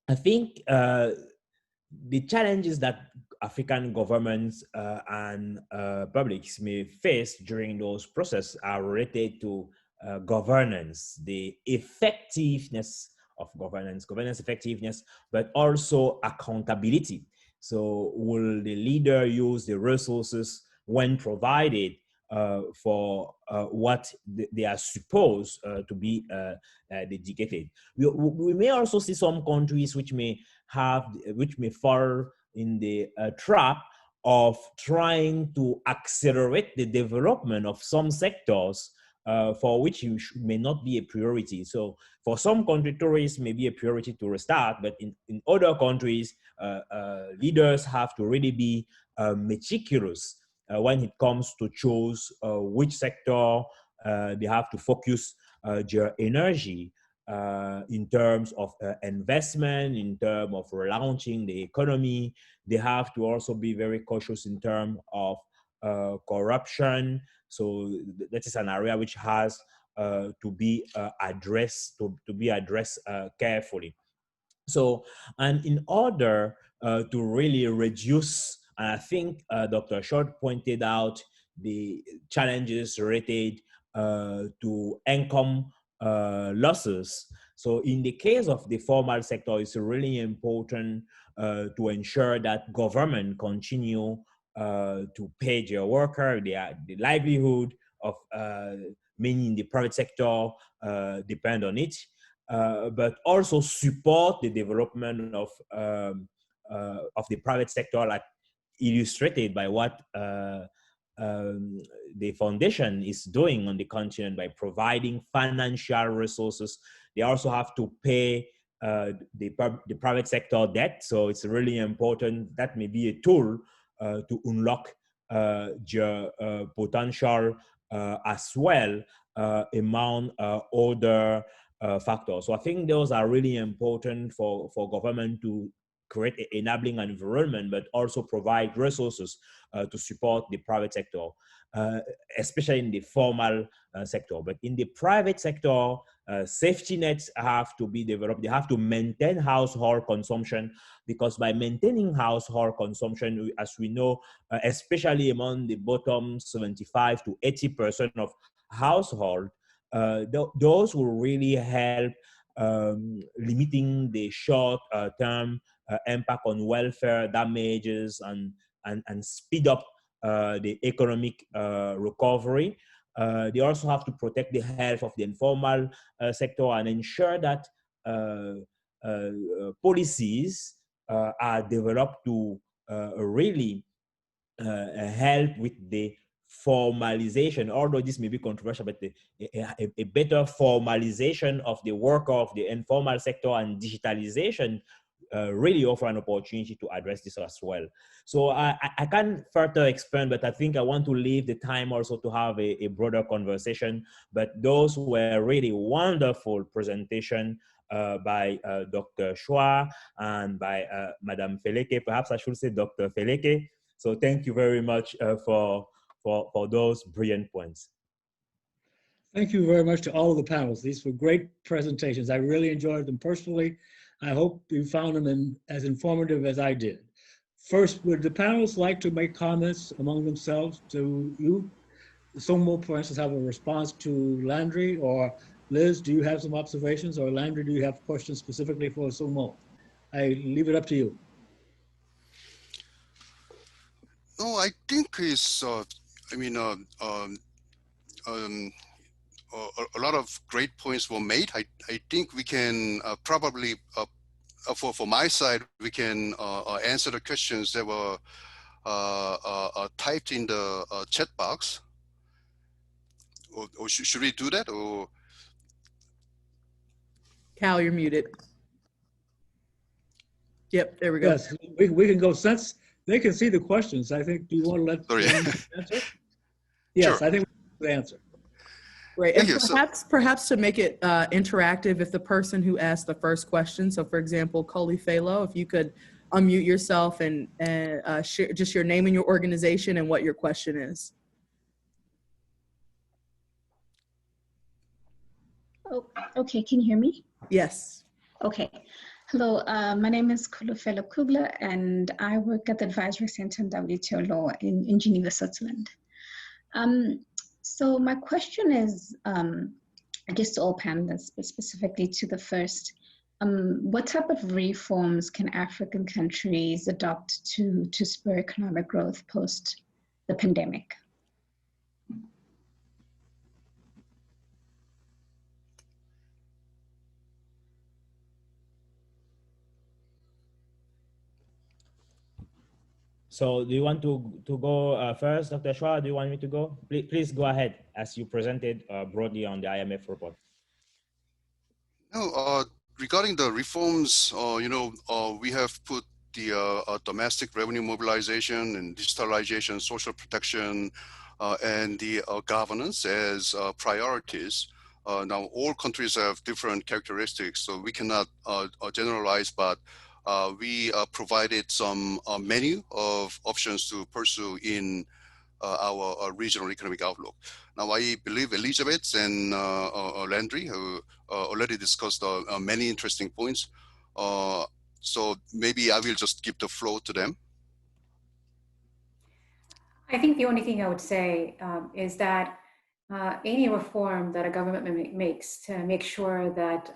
I think the challenges that African governments and publics may face during those processes are related to governance, the effectiveness of governance effectiveness, but also accountability. So will the leader use the resources when provided for what they are supposed to be dedicated? We may also see some countries which may fall in the trap of trying to accelerate the development of some sectors for which may not be a priority. So for some countries, tourism may be a priority to restart, but in other countries, leaders have to really be meticulous when it comes to choose which sector they have to focus their energy in terms of investment, in terms of relaunching the economy. They have to also be very cautious in terms of corruption. So that is an area which has to be addressed carefully. So, and in order to really reduce, and I think Dr. Short pointed out the challenges related to income losses. So in the case of the formal sector, it's really important to ensure that government continue to pay their worker, the livelihood of many in the private sector depend on it. But also support the development of the private sector, like illustrated by what the foundation is doing on the continent by providing financial resources. They also have to pay the private sector debt. So it's really important. That may be a tool to unlock their potential as well among other factors. So I think those are really important for government to create an enabling environment, but also provide resources to support the private sector, especially in the formal sector. But in the private sector, safety nets have to be developed. They have to maintain household consumption, because by maintaining household consumption, as we know, especially among the bottom 75 to 80% of household, those will really help limiting the short-term impact on welfare damages and speed up the economic recovery. They also have to protect the health of the informal sector and ensure that policies are developed to really help with the formalization, although this may be controversial, but a better formalization of the work of the informal sector and digitalization really offer an opportunity to address this as well. So I can't further expand, but I think I want to leave the time also to have a broader conversation. But those were really wonderful presentation by Dr. Chua and by Madame Feleke. Perhaps I should say Dr. Feleke. So thank you very much for those brilliant points. Thank you very much to all of the panels. These were great presentations. I really enjoyed them personally. I hope you found them as informative as I did. First, would the panelists like to make comments among themselves to you? Somo, for instance, have a response to Landry, or Liz, do you have some observations, or Landry, do you have questions specifically for Somo? I leave it up to you. No, I think it's, a lot of great points were made. I think we can probably, for my side, we can answer the questions that were typed in the chat box. Or should we do that? Or Cal, you're muted. Yep, there we go. Yes, we can go since they can see the questions. I think, do you want to let Sorry. them answer? Yes, Sure. I think we can answer. Right, Thank and you. perhaps to make it interactive, if the person who asked the first question, so for example, Koli Falo, if you could unmute yourself and share just your name and your organization and what your question is. Oh, okay, can you hear me? Yes. Okay. Hello, my name is Kulufelo Kugler, and I work at the Advisory Center on WTO Law in Geneva, Switzerland. So my question is, I guess to all panelists, but specifically to the first, what type of reforms can African countries adopt to spur economic growth post the pandemic? So do you want to go first, Dr. Shua? Do you want me to go? Please go ahead as you presented broadly on the IMF report. No, regarding the reforms, we have put the domestic revenue mobilization and digitalization, social protection, and the governance as priorities. Now, all countries have different characteristics, so we cannot generalize, but we provided some menu of options to pursue in our regional economic outlook. Now, I believe Elizabeth and Landry have already discussed many interesting points. So maybe I will just give the floor to them. I think the only thing I would say is that any reform that a government makes to make sure that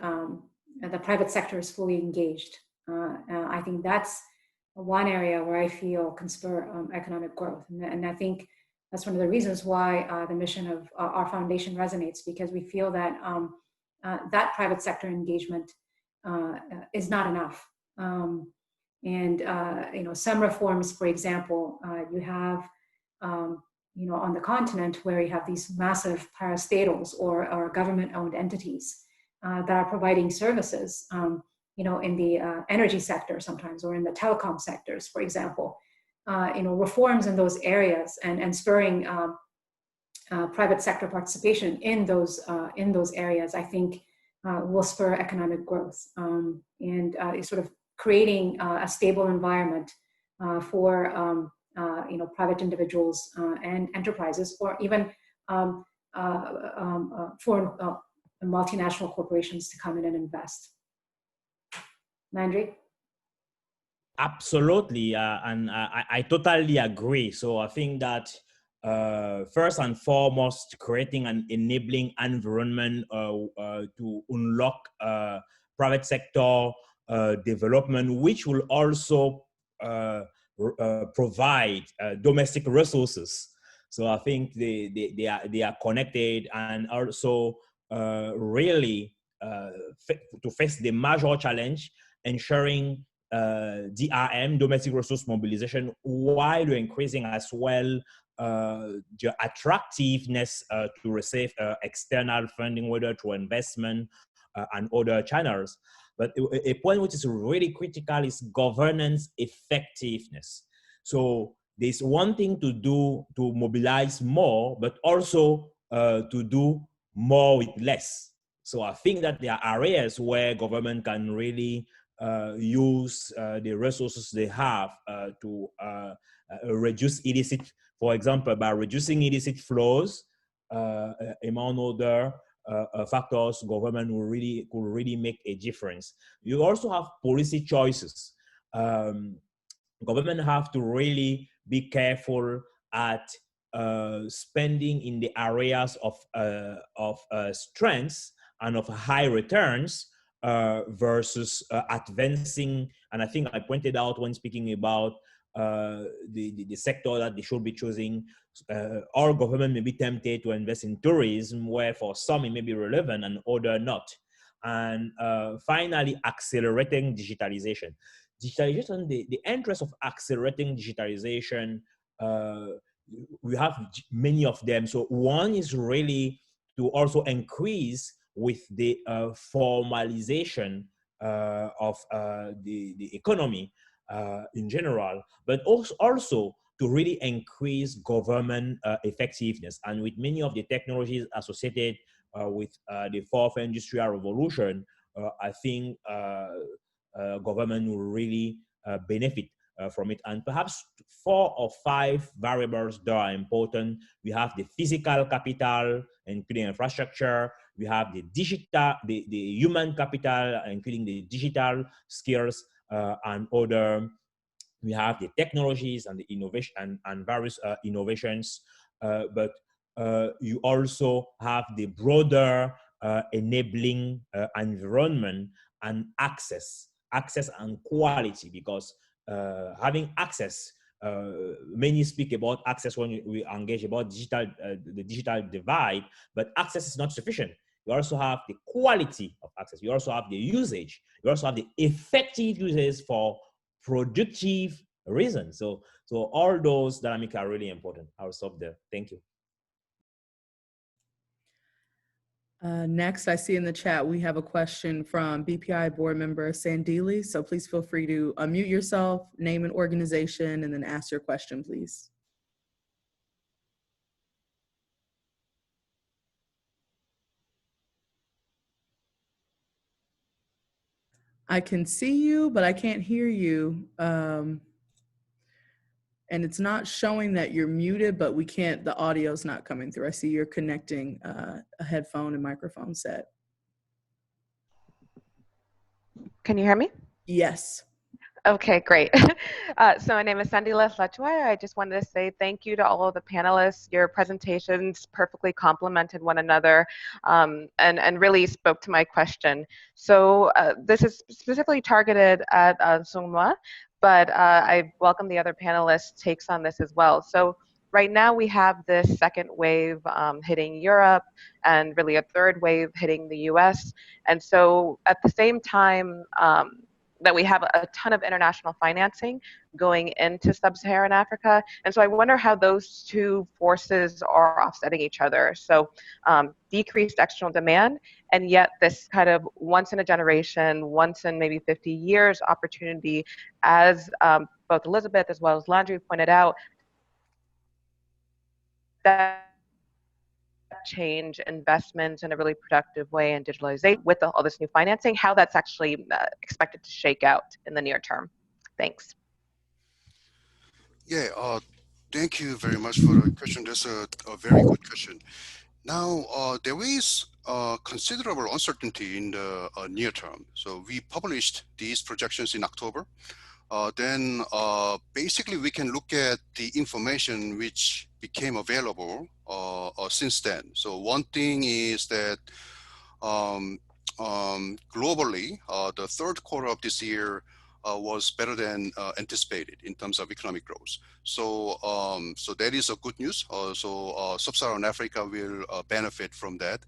the private sector is fully engaged, I think that's one area where I feel can spur economic growth. And I think that's one of the reasons why the mission of our foundation resonates, because we feel that that private sector engagement is not enough. Some reforms, for example, you have, on the continent where you have these massive parastatals or government-owned entities that are providing services, in the energy sector sometimes, or in the telecom sectors, for example. Reforms in those areas and spurring private sector participation in those areas, I think, will spur economic growth and sort of creating a stable environment for private individuals and enterprises, or even foreign multinational corporations to come in and invest. Landry? Absolutely, and I totally agree. So I think that first and foremost, creating an enabling environment to unlock private sector development, which will also provide domestic resources. So I think they are connected, and also really to face the major challenge, ensuring DRM, domestic resource mobilization, while increasing as well the attractiveness to receive external funding, whether through investment and other channels. But a point which is really critical is governance effectiveness. So there's one thing to do to mobilize more, but also to do more with less. So I think that there are areas where government can really use the resources they have to reduce illicit, for example, by reducing illicit flows, among other factors, government could really make a difference. You also have policy choices. Government have to really be careful at spending in the areas of strengths and of high returns versus advancing. And I think I pointed out when speaking about the sector that they should be choosing. Our government may be tempted to invest in tourism, where for some it may be relevant and other not. And finally, accelerating digitalization. Digitalization, the interest of accelerating digitalization, we have many of them. So one is really to also increase with the formalization of the economy in general, but also to really increase government effectiveness. And with many of the technologies associated with the fourth industrial revolution, I think government will really benefit from it. And perhaps 4 or 5 variables that are important. We have the physical capital, including infrastructure. We have the digital, the human capital, including the digital skills and other. We have the technologies and the innovation and various innovations, but you also have the broader enabling environment and access and quality, because having access, many speak about access when we engage about the digital divide, but access is not sufficient. You also have the quality of access. You also have the usage. You also have the effective uses for productive reasons. So all those dynamics are really important. I'll stop there. Thank you. Next, I see in the chat, we have a question from BPI board member Sandili. So please feel free to unmute yourself, name an organization, and then ask your question, please. I can see you, but I can't hear you. And it's not showing that you're muted, but we can't, the audio's not coming through. I see you're connecting a headphone and microphone set. Can you hear me? Yes. Okay, great. So my name is Sandila Lachua. I just wanted to say thank you to all of the panelists. Your presentations perfectly complemented one another and really spoke to my question. So this is specifically targeted at Sungma, but I welcome the other panelists' takes on this as well. So right now we have this second wave hitting Europe and really a third wave hitting the US. And so at the same time, that we have a ton of international financing going into Sub-Saharan Africa. And so I wonder how those two forces are offsetting each other. So decreased external demand, and yet this kind of once in a generation, once in maybe 50 years opportunity, as both Elizabeth as well as Landry pointed out, that change investments in a really productive way and digitalization with all this new financing, how that's actually expected to shake out in the near term. Thanks. Yeah, thank you very much for the question. That's a very good question. Now, there is considerable uncertainty in the near term. So we published these projections in October. Then basically we can look at the information which became available since then. So one thing is that globally, the third quarter of this year was better than anticipated in terms of economic growth. So so that is a good news. So Sub-Saharan Africa will benefit from that.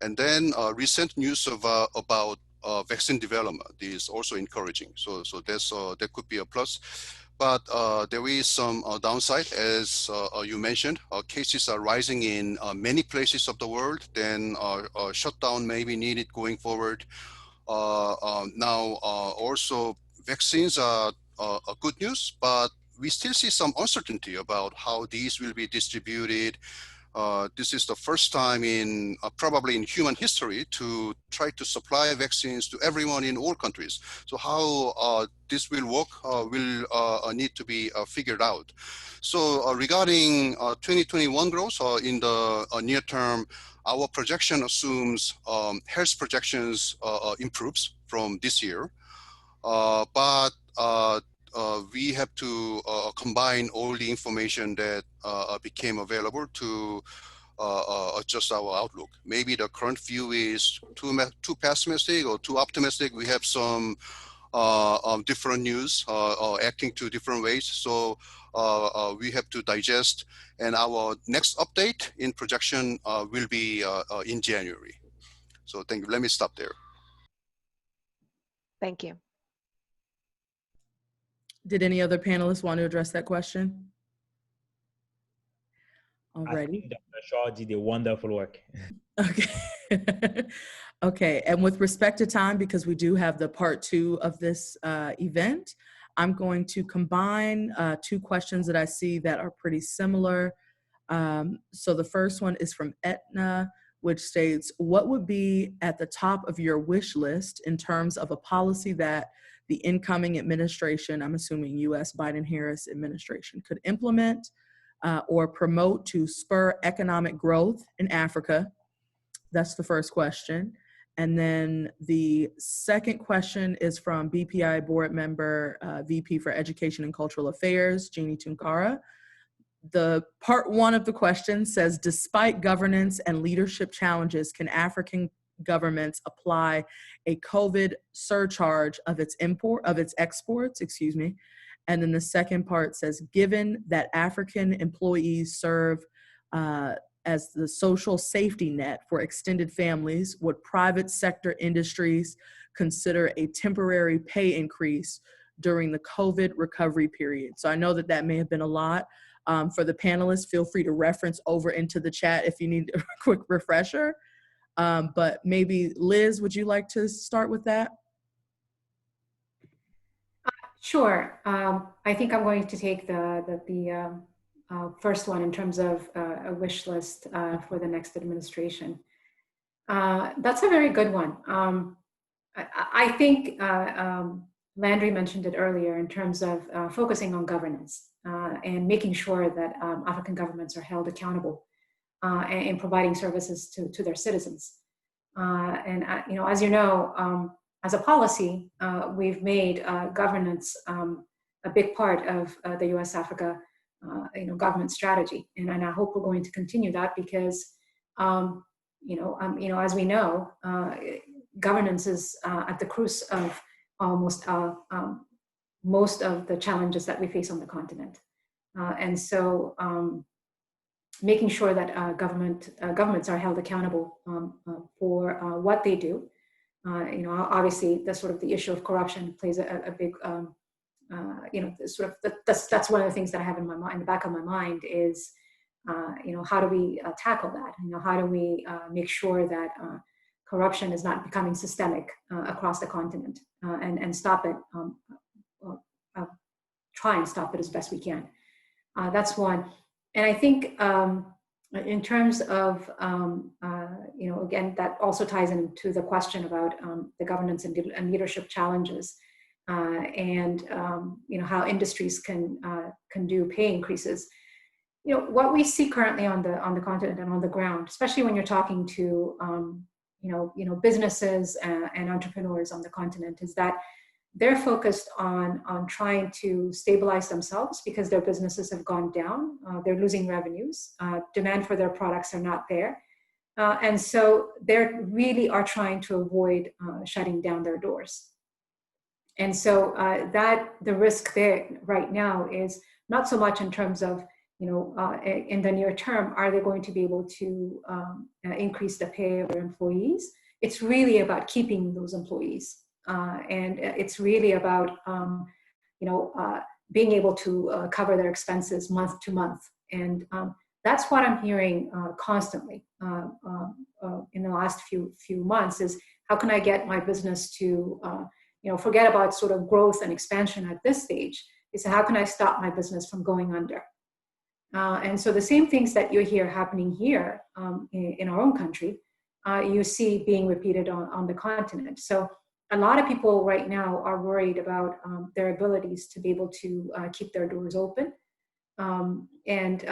And then recent news about vaccine development is also encouraging. So that's that could be a plus. But there is some downside, as you mentioned. Cases are rising in many places of the world. Then a shutdown may be needed going forward. Now also vaccines are good news, but we still see some uncertainty about how these will be distributed. This is the first time in probably in human history to try to supply vaccines to everyone in all countries. So how this will work will need to be figured out. So regarding 2021 growth in the near term, our projection assumes health projections improves from this year, but we have to combine all the information that became available to adjust our outlook. Maybe the current view is too pessimistic or too optimistic. We have some different news acting two different ways. So we have to digest, and our next update in projection will be in January. So thank you. Let me stop there. Thank you. Did any other panelists want to address that question? Alrighty. I think Dr. Shaw did a wonderful work. Okay. Okay, and with respect to time, because we do have the part 2 of this event, I'm going to combine 2 questions that I see that are pretty similar. So the first one is from Etna, which states, what would be at the top of your wish list in terms of a policy that the incoming administration, I'm assuming US Biden-Harris administration, could implement or promote to spur economic growth in Africa? That's the first question. And then the second question is from BPIA board member, VP for Education and Cultural Affairs, Jeannie Tunkara. The part 1 of the question says, despite governance and leadership challenges, can African governments apply a COVID surcharge of its exports, And then the second part says, given that African employees serve as the social safety net for extended families, would private sector industries consider a temporary pay increase during the COVID recovery period? So I know that that may have been a lot. For the panelists, feel free to reference over into the chat if you need a quick refresher. But maybe Liz, would you like to start with that? Sure. I think I'm going to take the first one in terms of a wish list for the next administration. That's a very good one. I think Landry mentioned it earlier in terms of focusing on governance and making sure that African governments are held accountable in providing services to their citizens. As you know, as a policy, we've made governance a big part of the U.S. Africa government strategy, and I hope we're going to continue that because, as we know, governance is at the crux of almost most of the challenges that we face on the continent, and so making sure that governments are held accountable for what they do. Obviously, the issue of corruption plays a big, that's one of the things that I have in my mind, in the back of my mind is, how do we tackle that? How do we make sure that corruption is not becoming systemic across the continent and stop it, try and stop it as best we can. That's one. And I think in terms of, again, that also ties into the question about the governance and leadership challenges and how industries can do pay increases. What we see currently on the continent and on the ground, especially when you're talking to businesses and entrepreneurs on the continent, is that they're focused on trying to stabilize themselves because their businesses have gone down. They're losing revenues. Demand for their products are not there. And so they really are trying to avoid shutting down their doors. And so the risk there right now is not so much in terms of, in the near term, are they going to be able to increase the pay of their employees? It's really about keeping those employees. And it's really about, being able to cover their expenses month to month. And that's what I'm hearing constantly in the last few months is, how can I get my business to, forget about sort of growth and expansion at this stage, is how can I stop my business from going under? And so the same things that you hear happening here in our own country, you see being repeated on the continent. So a lot of people right now are worried about their abilities to be able to keep their doors open and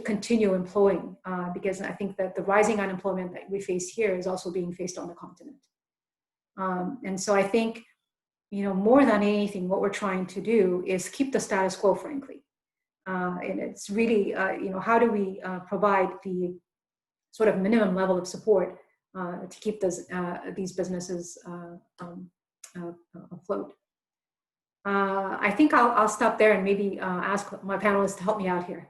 continue employing, because I think that the rising unemployment that we face here is also being faced on the continent. And so I think, more than anything, what we're trying to do is keep the status quo, frankly. And it's really, how do we provide the sort of minimum level of support to keep these businesses afloat. I think I'll stop there and maybe ask my panelists to help me out here.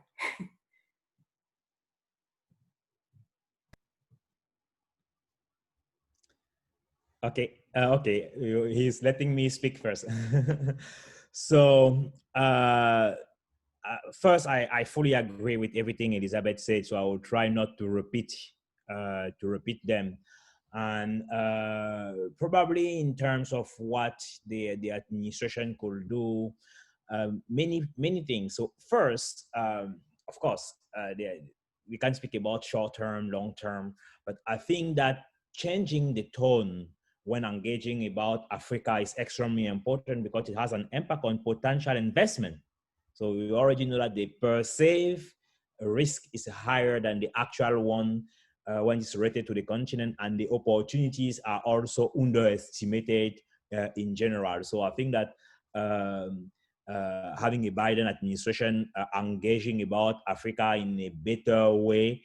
Okay, he's letting me speak first. So first, I fully agree with everything Elizabeth said, so I will try not to repeat them. And probably in terms of what the administration could do, many things. So first, of course, we can speak about short-term, long-term, but I think that changing the tone when engaging about Africa is extremely important because it has an impact on potential investment. So we already know that the perceived risk is higher than the actual one when it's related to the continent, and the opportunities are also underestimated in general. So I think that having a Biden administration engaging about Africa in a better way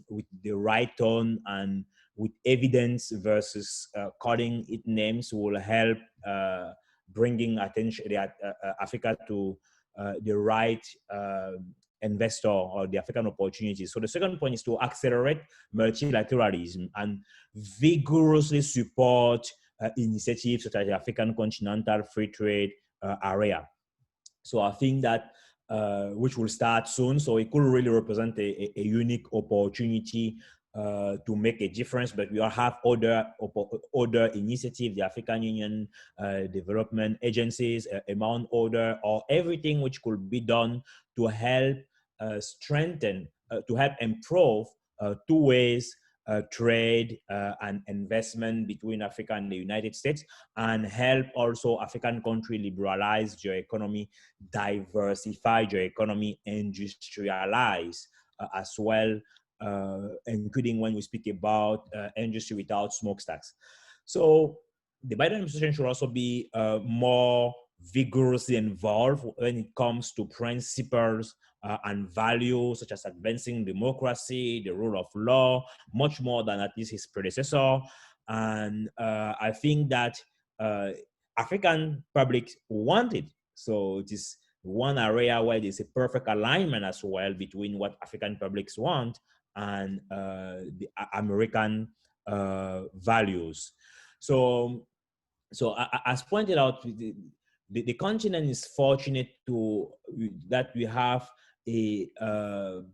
with the right tone and with evidence versus calling it names will help bringing attention Africa to the right investor or the African opportunities. So the second point is to accelerate multilateralism and vigorously support initiatives such as the African Continental Free Trade area. So I think that which will start soon. So it could really represent a unique opportunity to make a difference, but we all have other initiatives, the African Union development agencies, among other, or everything which could be done to help strengthen, to help improve two ways trade and investment between Africa and the United States, and help also African countries liberalize their economy, diversify their economy, industrialize as well, including when we speak about industry without smokestacks. So the Biden administration should also be more vigorously involved when it comes to principles and values such as advancing democracy, the rule of law, much more than at least his predecessor. And I think that African public want it. So it is one area where there's a perfect alignment as well between what African publics want and the American values. So as pointed out, the continent is fortunate that we have a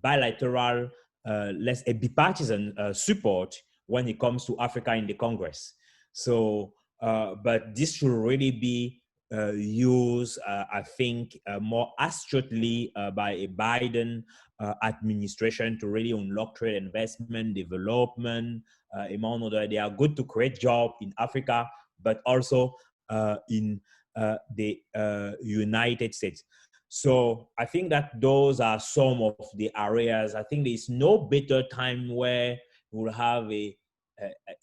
bilateral, a bipartisan support when it comes to Africa in the Congress. So, but this should really be used, I think, more astutely by a Biden administration to really unlock trade, investment, development, among other. They are good to create jobs in Africa, but also in the United States. So I think that those are some of the areas. I think there is no better time where we'll have a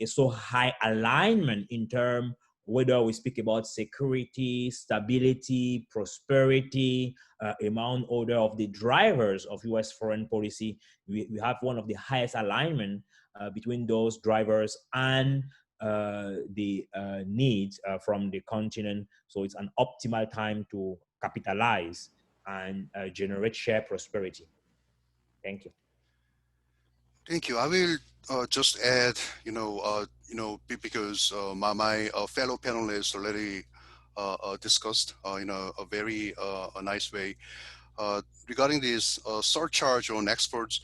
so high alignment in terms whether we speak about security, stability, prosperity, among other of the drivers of U.S. foreign policy. We have one of the highest alignment between those drivers and the needs from the continent. So it's an optimal time to capitalize and generate shared prosperity. Thank you. Thank you. I will just add, because my fellow panelists already discussed in a very nice way regarding this surcharge on exports.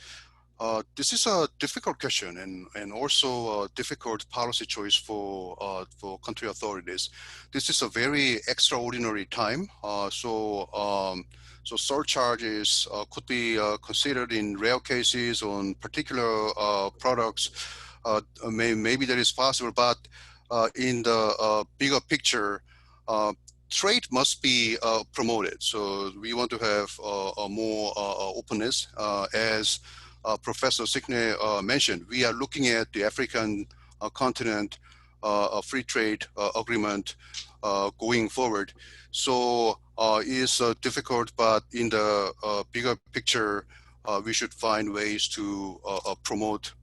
This is a difficult question and also a difficult policy choice for country authorities. This is a very extraordinary time. So surcharges could be considered in rare cases on particular products. Maybe that is possible, but in the bigger picture, trade must be promoted. So we want to have more openness. As Professor Signe mentioned, we are looking at the African continent free trade agreement going forward. So it's difficult, but in the bigger picture, we should find ways to promote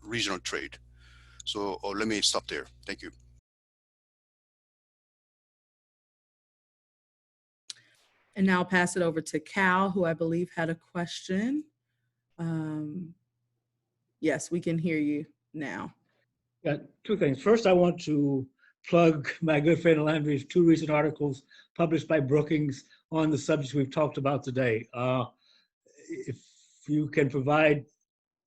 regional trade. So let me stop there. Thank you. And now I'll pass it over to Cal, who I believe had a question. Yes, we can hear you now. Yeah, two things. First, I want to plug my good friend Landry's two recent articles published by Brookings on the subjects we've talked about today. If you can provide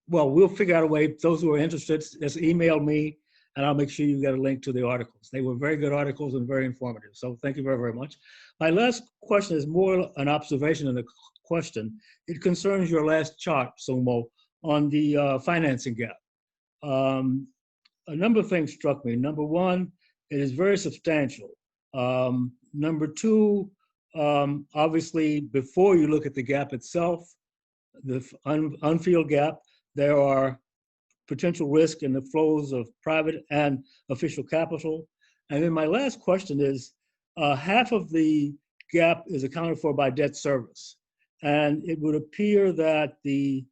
well, we'll figure out a way. Those who are interested, just email me and I'll make sure you get a link to the articles. They were very good articles and very informative. So thank you very, very much. My last question is more an observation than a question. It concerns your last chart, Sumo, on the financing gap. A number of things struck me. Number one, it is very substantial. Number two, obviously, before you look at the gap itself, the unfilled gap, there are potential risk in the flows of private and official capital. And then my last question is, half of the gap is accounted for by debt service. And it would appear that the,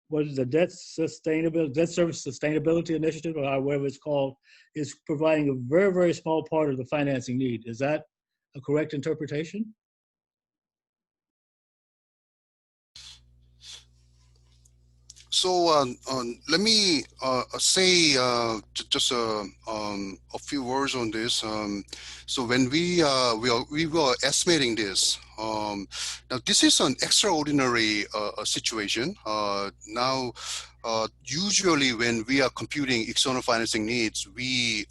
what is the debt service sustainability initiative, or whatever it's called, is providing a very, very small part of the financing need. Is that a correct interpretation? So let me say just a few words on this. So when we were estimating this, now this is an extraordinary situation. Now, usually when we are computing external financing needs, we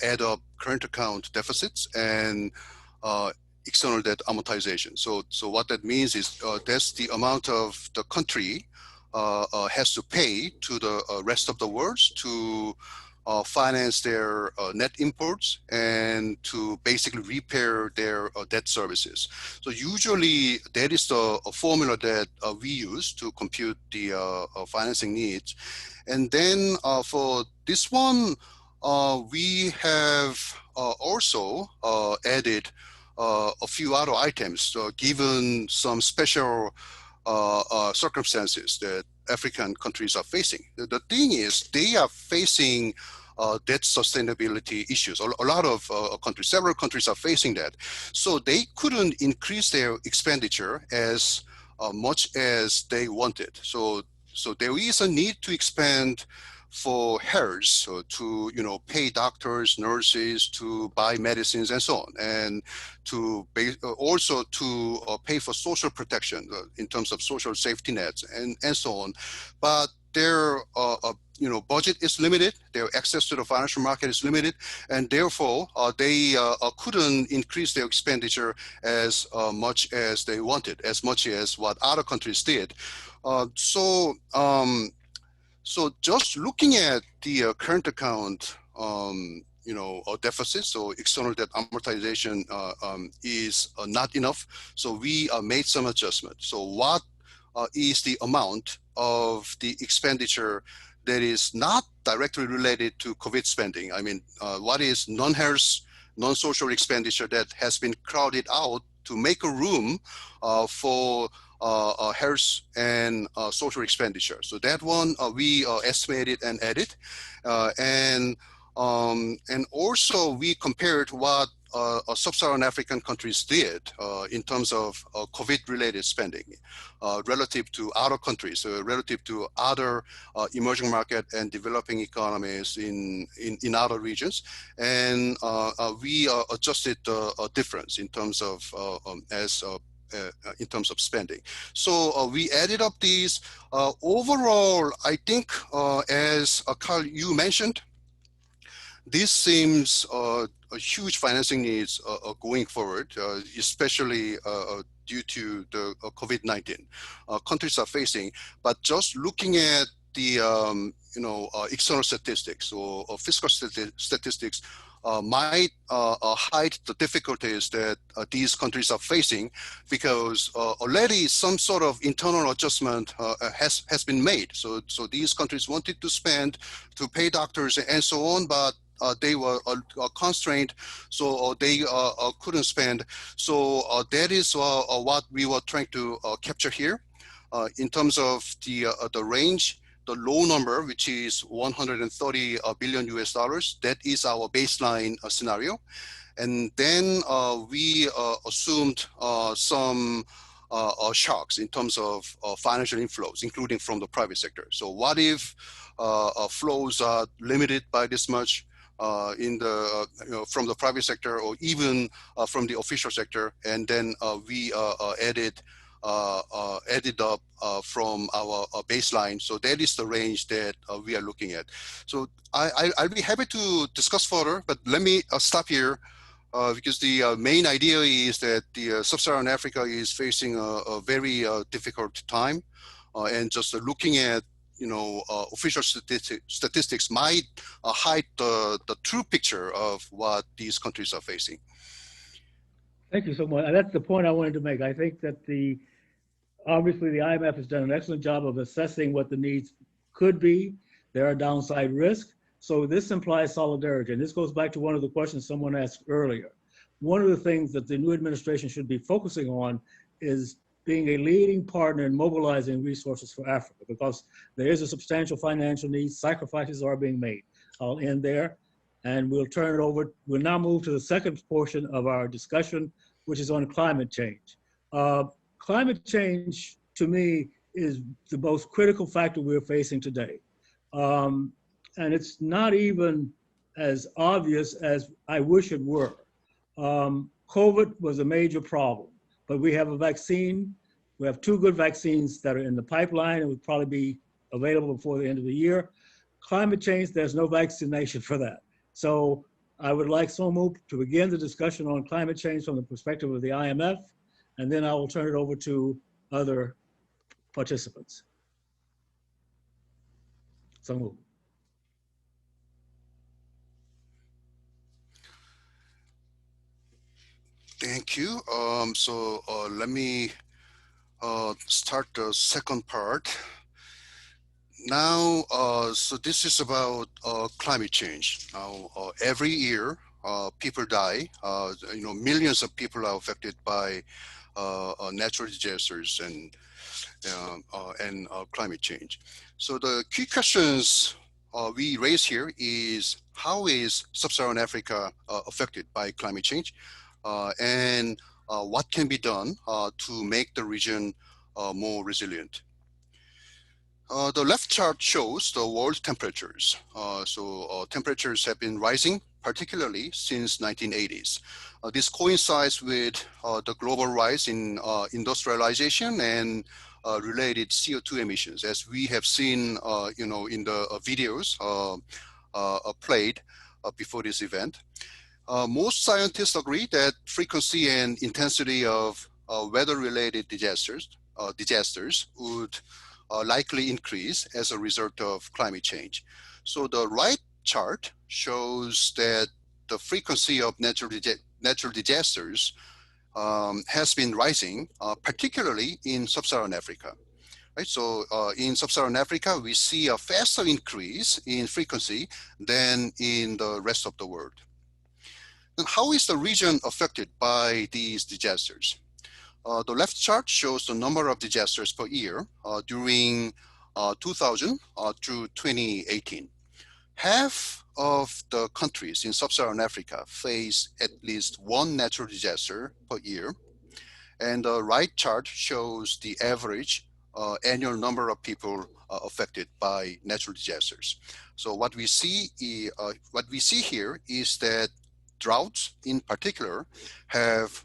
add up current account deficits and external debt amortization. So what that means is that's the amount of the country has to pay to the rest of the world to finance their net imports and to basically repair their debt services. So usually that is the formula that we use to compute the financing needs. And then for this one, we have also added a few other items given some special circumstances that African countries are facing. The thing is, they are facing debt sustainability issues. A lot of countries, several countries are facing that. So they couldn't increase their expenditure as much as they wanted. So there is a need to expand for health, so to pay doctors, nurses, to buy medicines and so on, and to also to pay for social protection in terms of social safety nets and so on. But their budget is limited, their access to the financial market is limited, and therefore they couldn't increase their expenditure as much as they wanted, as much as what other countries did. So just looking at the current account, deficit, so external debt amortization is not enough. So we made some adjustment. So what is the amount of the expenditure that is not directly related to COVID spending? I mean, what is non-health, non-social expenditure that has been crowded out to make a room for health and social expenditure. So that one we estimated and added, and also we compared what Sub-Saharan African countries did in terms of COVID-related spending relative to other countries, relative to other emerging market and developing economies in other regions, and we adjusted the difference in terms of in terms of spending. So we added up these. Overall, I think, as Carl, you mentioned, this seems a huge financing needs going forward, especially due to the COVID-19 countries are facing. But just looking at the external statistics or fiscal statistics might hide the difficulties that these countries are facing, because already some sort of internal adjustment has been made. So these countries wanted to spend to pay doctors and so on, but they were constrained, so they couldn't spend. So that is what we were trying to capture here in terms of the range. The low number, which is 130 billion US dollars, that is our baseline scenario. And then we assumed some shocks in terms of financial inflows, including from the private sector. So what if flows are limited by this much in the from the private sector, or even from the official sector? And then we added added up from our baseline. So that is the range that we are looking at. So I'll be happy to discuss further, but let me stop here because the main idea is that the Sub-Saharan Africa is facing a very difficult time, and just looking at official statistics might hide the true picture of what these countries are facing. Thank you so much. That's the point I wanted to make. I think that obviously the IMF has done an excellent job of assessing what the needs could be. There are downside risks. So this implies solidarity. And this goes back to one of the questions someone asked earlier. One of the things that the new administration should be focusing on is being a leading partner in mobilizing resources for Africa, because there is a substantial financial need. Sacrifices are being made. I'll end there, and we'll turn it over. We'll now move to the second portion of our discussion, which is on climate change. Climate change, to me, is the most critical factor we're facing today. And it's not even as obvious as I wish it were. COVID was a major problem, but we have a vaccine. We have 2 good vaccines that are in the pipeline and would probably be available before the end of the year. Climate change, there's no vaccination for that. So I would like Somu to begin the discussion on climate change from the perspective of the IMF, and then I will turn it over to other participants. Somu. Thank you. So let me start the second part. Now, so this is about climate change. Now, every year, people die. Millions of people are affected by natural disasters and climate change. So the key questions we raise here is, how is Sub-Saharan Africa affected by climate change? And what can be done to make the region more resilient? The left chart shows the world temperatures. Temperatures have been rising, particularly since 1980s. This coincides with the global rise in industrialization and related CO2 emissions, as we have seen, in the videos played before this event. Most scientists agree that frequency and intensity of weather-related disasters would likely increase as a result of climate change. So the right chart shows that the frequency of natural disasters has been rising, particularly in Sub-Saharan Africa. Right? So in Sub-Saharan Africa, we see a faster increase in frequency than in the rest of the world. And how is the region affected by these disasters? The left chart shows the number of disasters per year during 2000 through 2018. Half of the countries in Sub-Saharan Africa face at least one natural disaster per year. And the right chart shows the average annual number of people affected by natural disasters. So what we see here is that droughts in particular have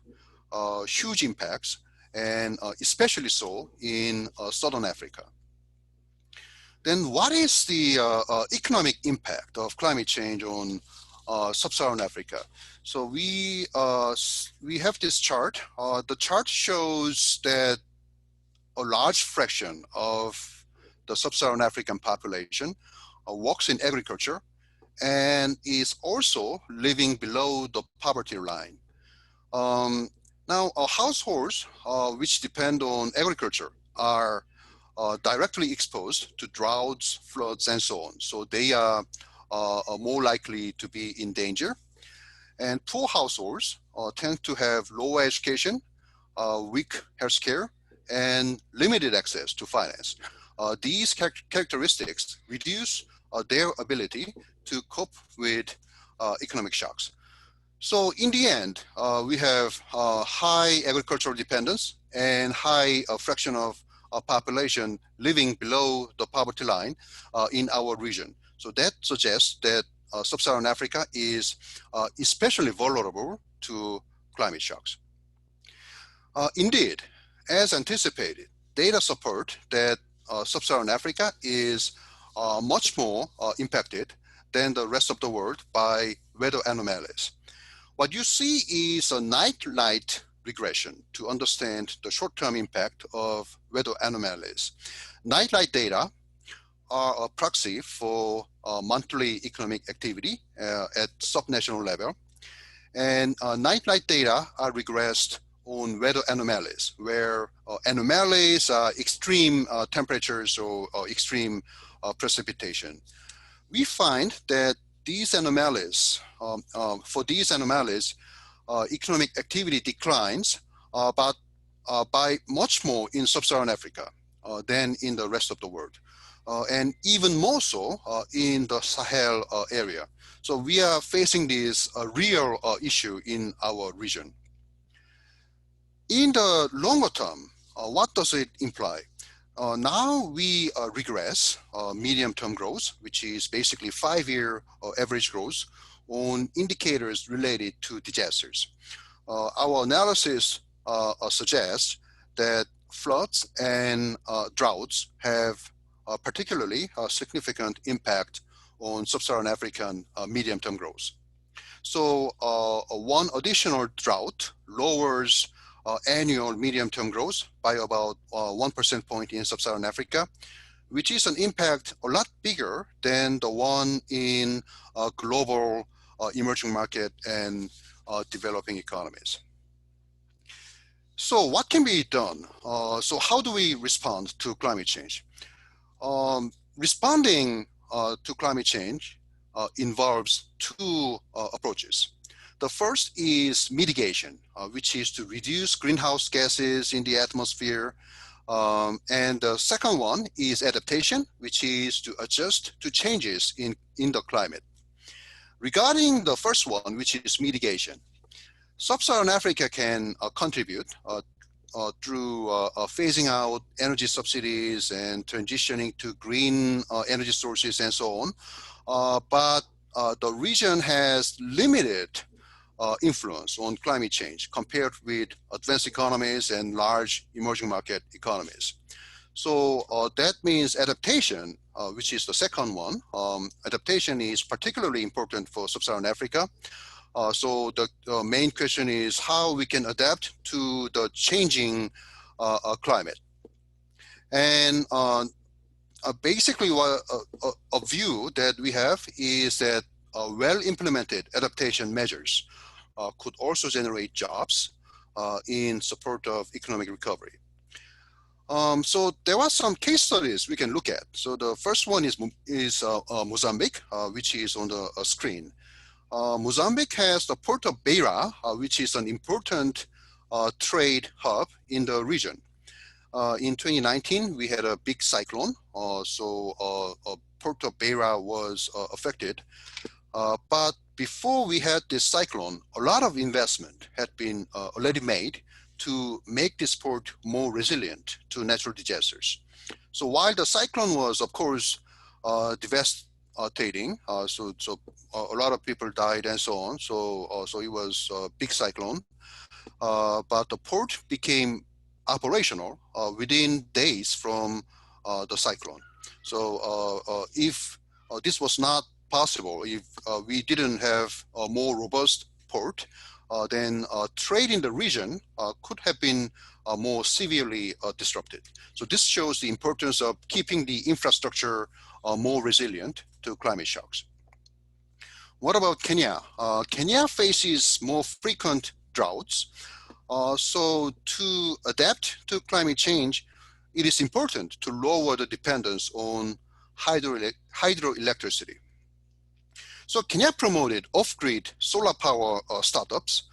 huge impacts, and especially so in Southern Africa. Then what is the economic impact of climate change on Sub-Saharan Africa? So we have this chart. The chart shows that a large fraction of the Sub-Saharan African population works in agriculture and is also living below the poverty line. Now, households which depend on agriculture are directly exposed to droughts, floods, and so on. So they are more likely to be in danger. And poor households tend to have lower education, weak healthcare, and limited access to finance. These characteristics reduce their ability to cope with economic shocks. So in the end, we have high agricultural dependence and high fraction of population living below the poverty line in our region. So that suggests that Sub-Saharan Africa is especially vulnerable to climate shocks. Indeed, as anticipated, data support that Sub-Saharan Africa is much more impacted than the rest of the world by weather anomalies. What you see is a night-light regression to understand the short-term impact of weather anomalies. Night-light data are a proxy for monthly economic activity at subnational level. And night-light data are regressed on weather anomalies, where anomalies are extreme temperatures or extreme precipitation. We find that these anomalies, for these anomalies, economic activity declines, but by much more in Sub-Saharan Africa than in the rest of the world, and even more so in the Sahel area. So we are facing this real issue in our region. In the longer term, what does it imply? Now we regress medium-term growth, which is basically 5-year average growth on indicators related to disasters. Our analysis suggests that floods and droughts have particularly significant impact on Sub-Saharan African medium-term growth. So one additional drought lowers annual medium-term growth by about 1% point in Sub-Saharan Africa, which is an impact a lot bigger than the one in global emerging market and developing economies. So what can be done? So how do we respond to climate change? Responding to climate change involves two approaches. The first is mitigation, which is to reduce greenhouse gases in the atmosphere. And the second one is adaptation, which is to adjust to changes in the climate. Regarding the first one, which is mitigation, Sub-Saharan Africa can contribute through phasing out energy subsidies and transitioning to green energy sources and so on. But the region has limited influence on climate change compared with advanced economies and large emerging market economies. So that means adaptation, which is the second one. Adaptation is particularly important for Sub-Saharan Africa. So the main question is how we can adapt to the changing climate. And basically a view that we have is that well-implemented adaptation measures could also generate jobs in support of economic recovery. So there are some case studies we can look at. So the first one is Mozambique, which is on the screen. Mozambique has the port of Beira, which is an important trade hub in the region. In 2019, we had a big cyclone, so port of Beira was affected. But before we had this cyclone, a lot of investment had been already made to make this port more resilient to natural disasters. So while the cyclone was, of course, devastating, so a lot of people died and so on. So it was a big cyclone, but the port became operational within days from the cyclone. So if this was not possible, if we didn't have a more robust port, then trade in the region could have been more severely disrupted. So this shows the importance of keeping the infrastructure more resilient to climate shocks. What about Kenya? Kenya faces more frequent droughts. So to adapt to climate change, it is important to lower the dependence on hydroelectricity. So Kenya promoted off-grid solar power startups.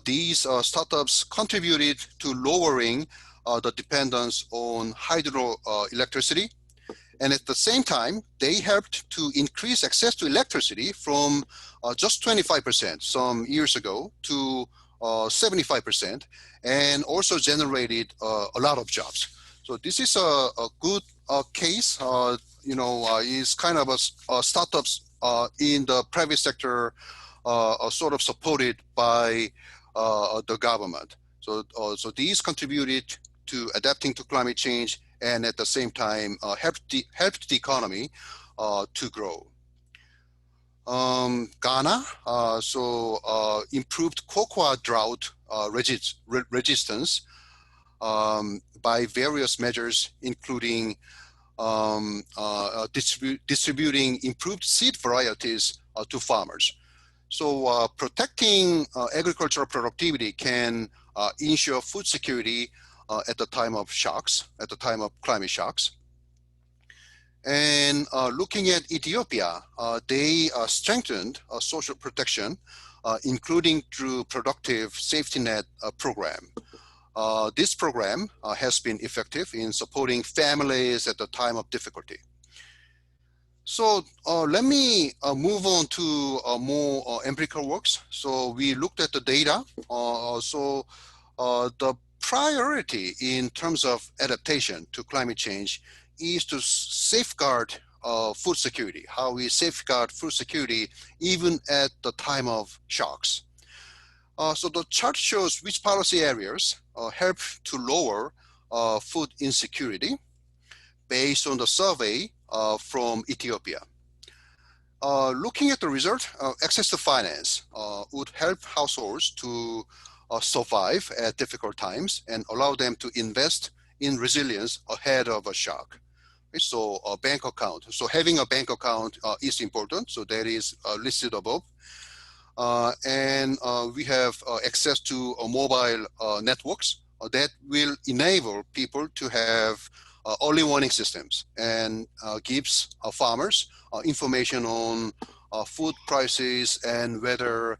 These startups contributed to lowering the dependence on hydroelectricity. And at the same time, they helped to increase access to electricity from just 25% some years ago to 75%, and also generated a lot of jobs. So this is a good case, is kind of a startups in the private sector sort of supported by the government. So these contributed to adapting to climate change, and at the same time helped the economy to grow. Ghana, improved cocoa drought resistance by various measures, including distributing improved seed varieties to farmers. So protecting agricultural productivity can ensure food security at the time of shocks, at the time of climate shocks. And looking at Ethiopia, they strengthened social protection, including through productive safety net program. This program has been effective in supporting families at the time of difficulty. So let me move on to more empirical works. So we looked at the data. The priority in terms of adaptation to climate change is to safeguard food security, how we safeguard food security even at the time of shocks. So the chart shows which policy areas help to lower food insecurity based on the survey from Ethiopia. Looking at the result, access to finance would help households to survive at difficult times and allow them to invest in resilience ahead of a shock. So a bank account. So having a bank account is important. So that is listed above. And we have access to mobile networks that will enable people to have early warning systems and gives farmers information on food prices and weather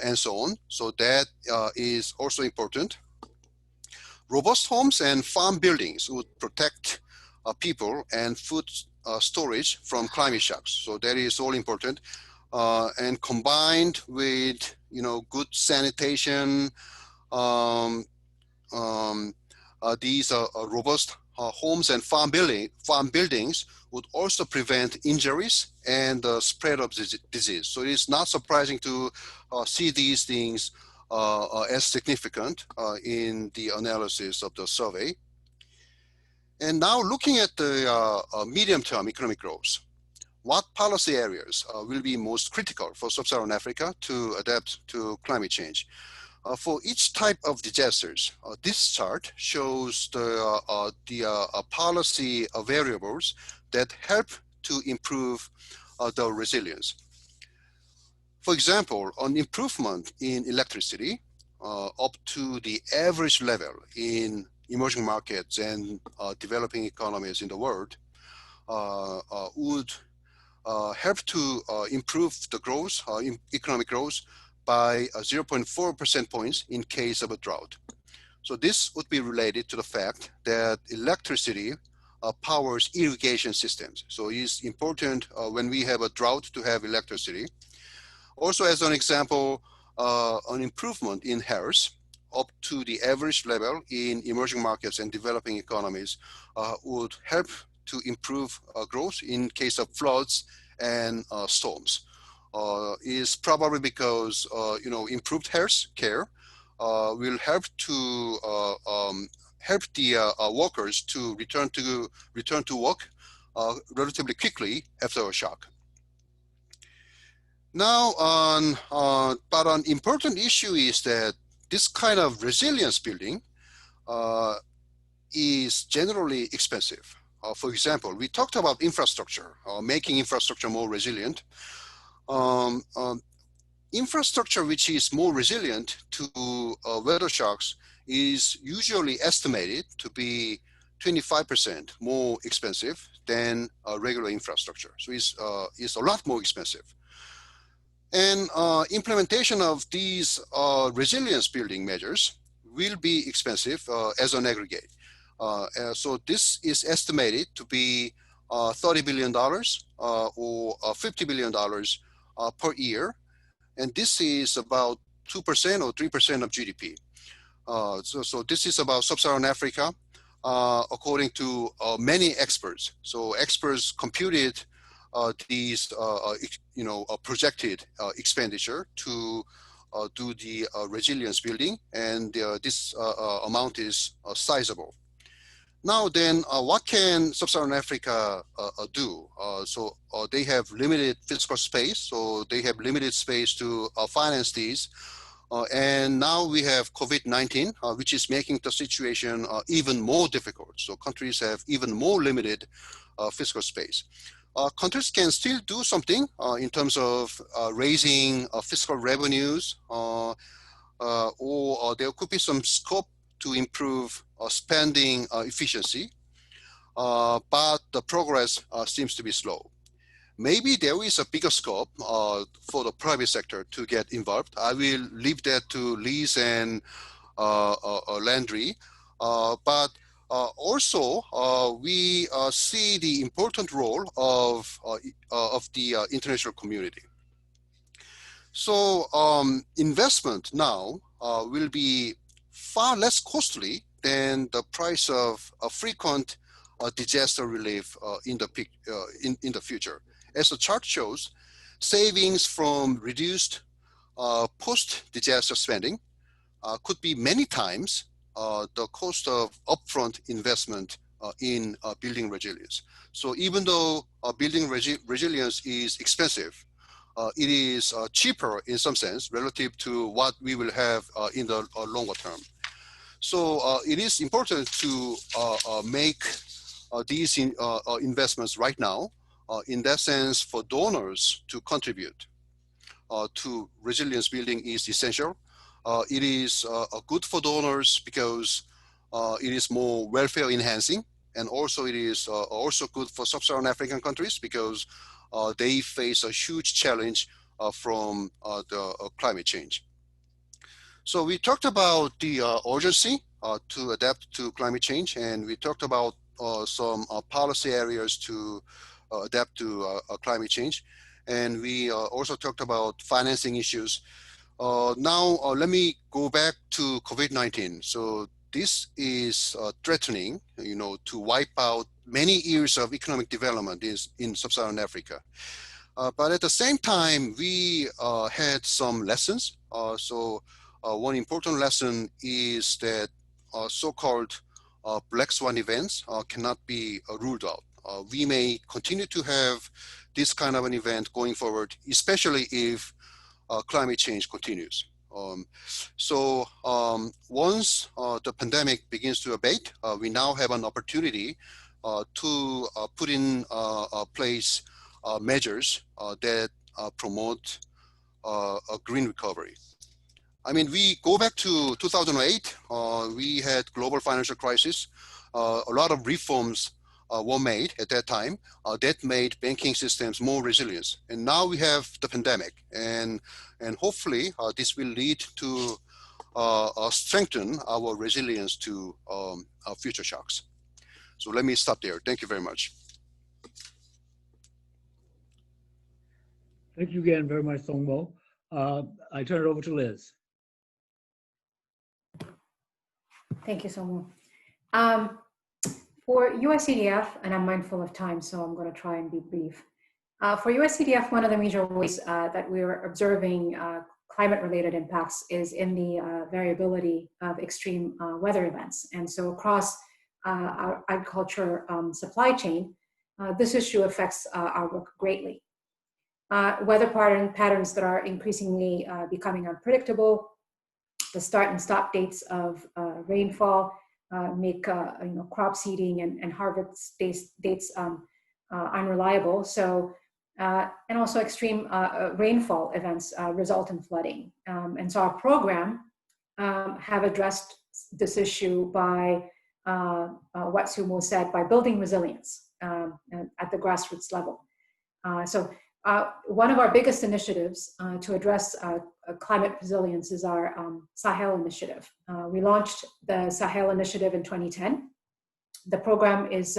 and so on. So that is also important. Robust homes and farm buildings would protect people and food storage from climate shocks. So that is all important. And combined with good sanitation, these robust homes and farm buildings would also prevent injuries and the spread of disease. So it is not surprising to see these things as significant in the analysis of the survey. And now looking at the medium-term economic growth, what policy areas will be most critical for Sub-Saharan Africa to adapt to climate change? For each type of disasters, this chart shows the policy variables that help to improve the resilience. For example, an improvement in electricity up to the average level in emerging markets and developing economies in the world would help to improve the growth, economic growth, by 0.4 percentage points in case of a drought. So this would be related to the fact that electricity powers irrigation systems. So it's important when we have a drought to have electricity. Also, as an example, an improvement in health up to the average level in emerging markets and developing economies would help to improve growth in case of floods and storms. Is probably because improved health care will help to help the workers to return to work relatively quickly after a shock. Now, but an important issue is that this kind of resilience building is generally expensive. For example, we talked about infrastructure, making infrastructure more resilient. Infrastructure which is more resilient to weather shocks is usually estimated to be 25% more expensive than regular infrastructure. So it's a lot more expensive. And implementation of these resilience building measures will be expensive as an aggregate. So this is estimated to be $30 billion or $50 billion per year. And this is about 2% or 3% of GDP. So this is about Sub-Saharan Africa, according to many experts. So experts computed these, projected expenditure to do the resilience building, and this amount is sizable. Now then, what can Sub-Saharan Africa do? So they have limited fiscal space, so they have limited space to finance these. And now we have COVID-19, which is making the situation even more difficult. So countries have even more limited fiscal space. Countries can still do something in terms of raising fiscal revenues, or there could be some scope to improve spending efficiency, but the progress seems to be slow. Maybe there is a bigger scope for the private sector to get involved. I will leave that to Liz and Landry, but also we see the important role of the international community. So investment now will be far less costly than the price of frequent disaster relief in the future. As the chart shows, savings from reduced post-disaster spending could be many times the cost of upfront investment in building resilience. So even though building resilience is expensive, it is cheaper in some sense relative to what we will have in the longer term. So it is important to make these investments right now. In that sense, for donors to contribute to resilience building is essential. It is good for donors because it is more welfare enhancing, and also it is also good for Sub-Saharan African countries because they face a huge challenge from the climate change. So we talked about the urgency to adapt to climate change, and we talked about some policy areas to adapt to climate change. And we also talked about financing issues. Now, let me go back to COVID-19. So this is threatening, to wipe out many years of economic development in Sub-Saharan Africa. But at the same time, we had some lessons. So one important lesson is that so-called black swan events cannot be ruled out. We may continue to have this kind of an event going forward, especially if climate change continues. So once the pandemic begins to abate, we now have an opportunity to put in place measures that promote a green recovery. I mean, we go back to 2008, we had global financial crisis. A lot of reforms were made at that time that made banking systems more resilient. And now we have the pandemic, and hopefully this will lead to strengthen our resilience to future shocks. So let me stop there. Thank you very much. Thank you again very much, Songmo. I turn it over to Liz. Thank you, Songmo. For USADF, and I'm mindful of time, so I'm going to try and be brief. For USADF, one of the major ways that we are observing climate-related impacts is in the variability of extreme weather events. And so across our agriculture supply chain, this issue affects our work greatly. Weather patterns that are increasingly becoming unpredictable, the start and stop dates of rainfall make crop seeding and harvest dates unreliable. So, and also extreme rainfall events result in flooding. And so our program have addressed this issue by what Sumo said, by building resilience at the grassroots level. One of our biggest initiatives to address climate resilience is our Sahel initiative. We launched the Sahel initiative in 2010. The program is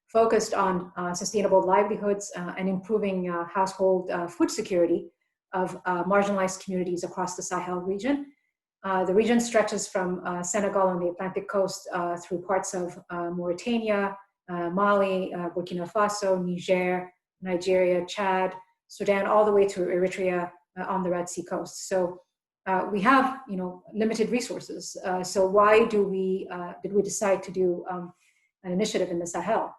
focused on sustainable livelihoods and improving household food security of marginalized communities across the Sahel region. The region stretches from Senegal on the Atlantic coast through parts of Mauritania, Mali, Burkina Faso, Niger, Nigeria, Chad, Sudan, all the way to Eritrea on the Red Sea coast. So we have, limited resources. So why did we decide to do initiative in the Sahel.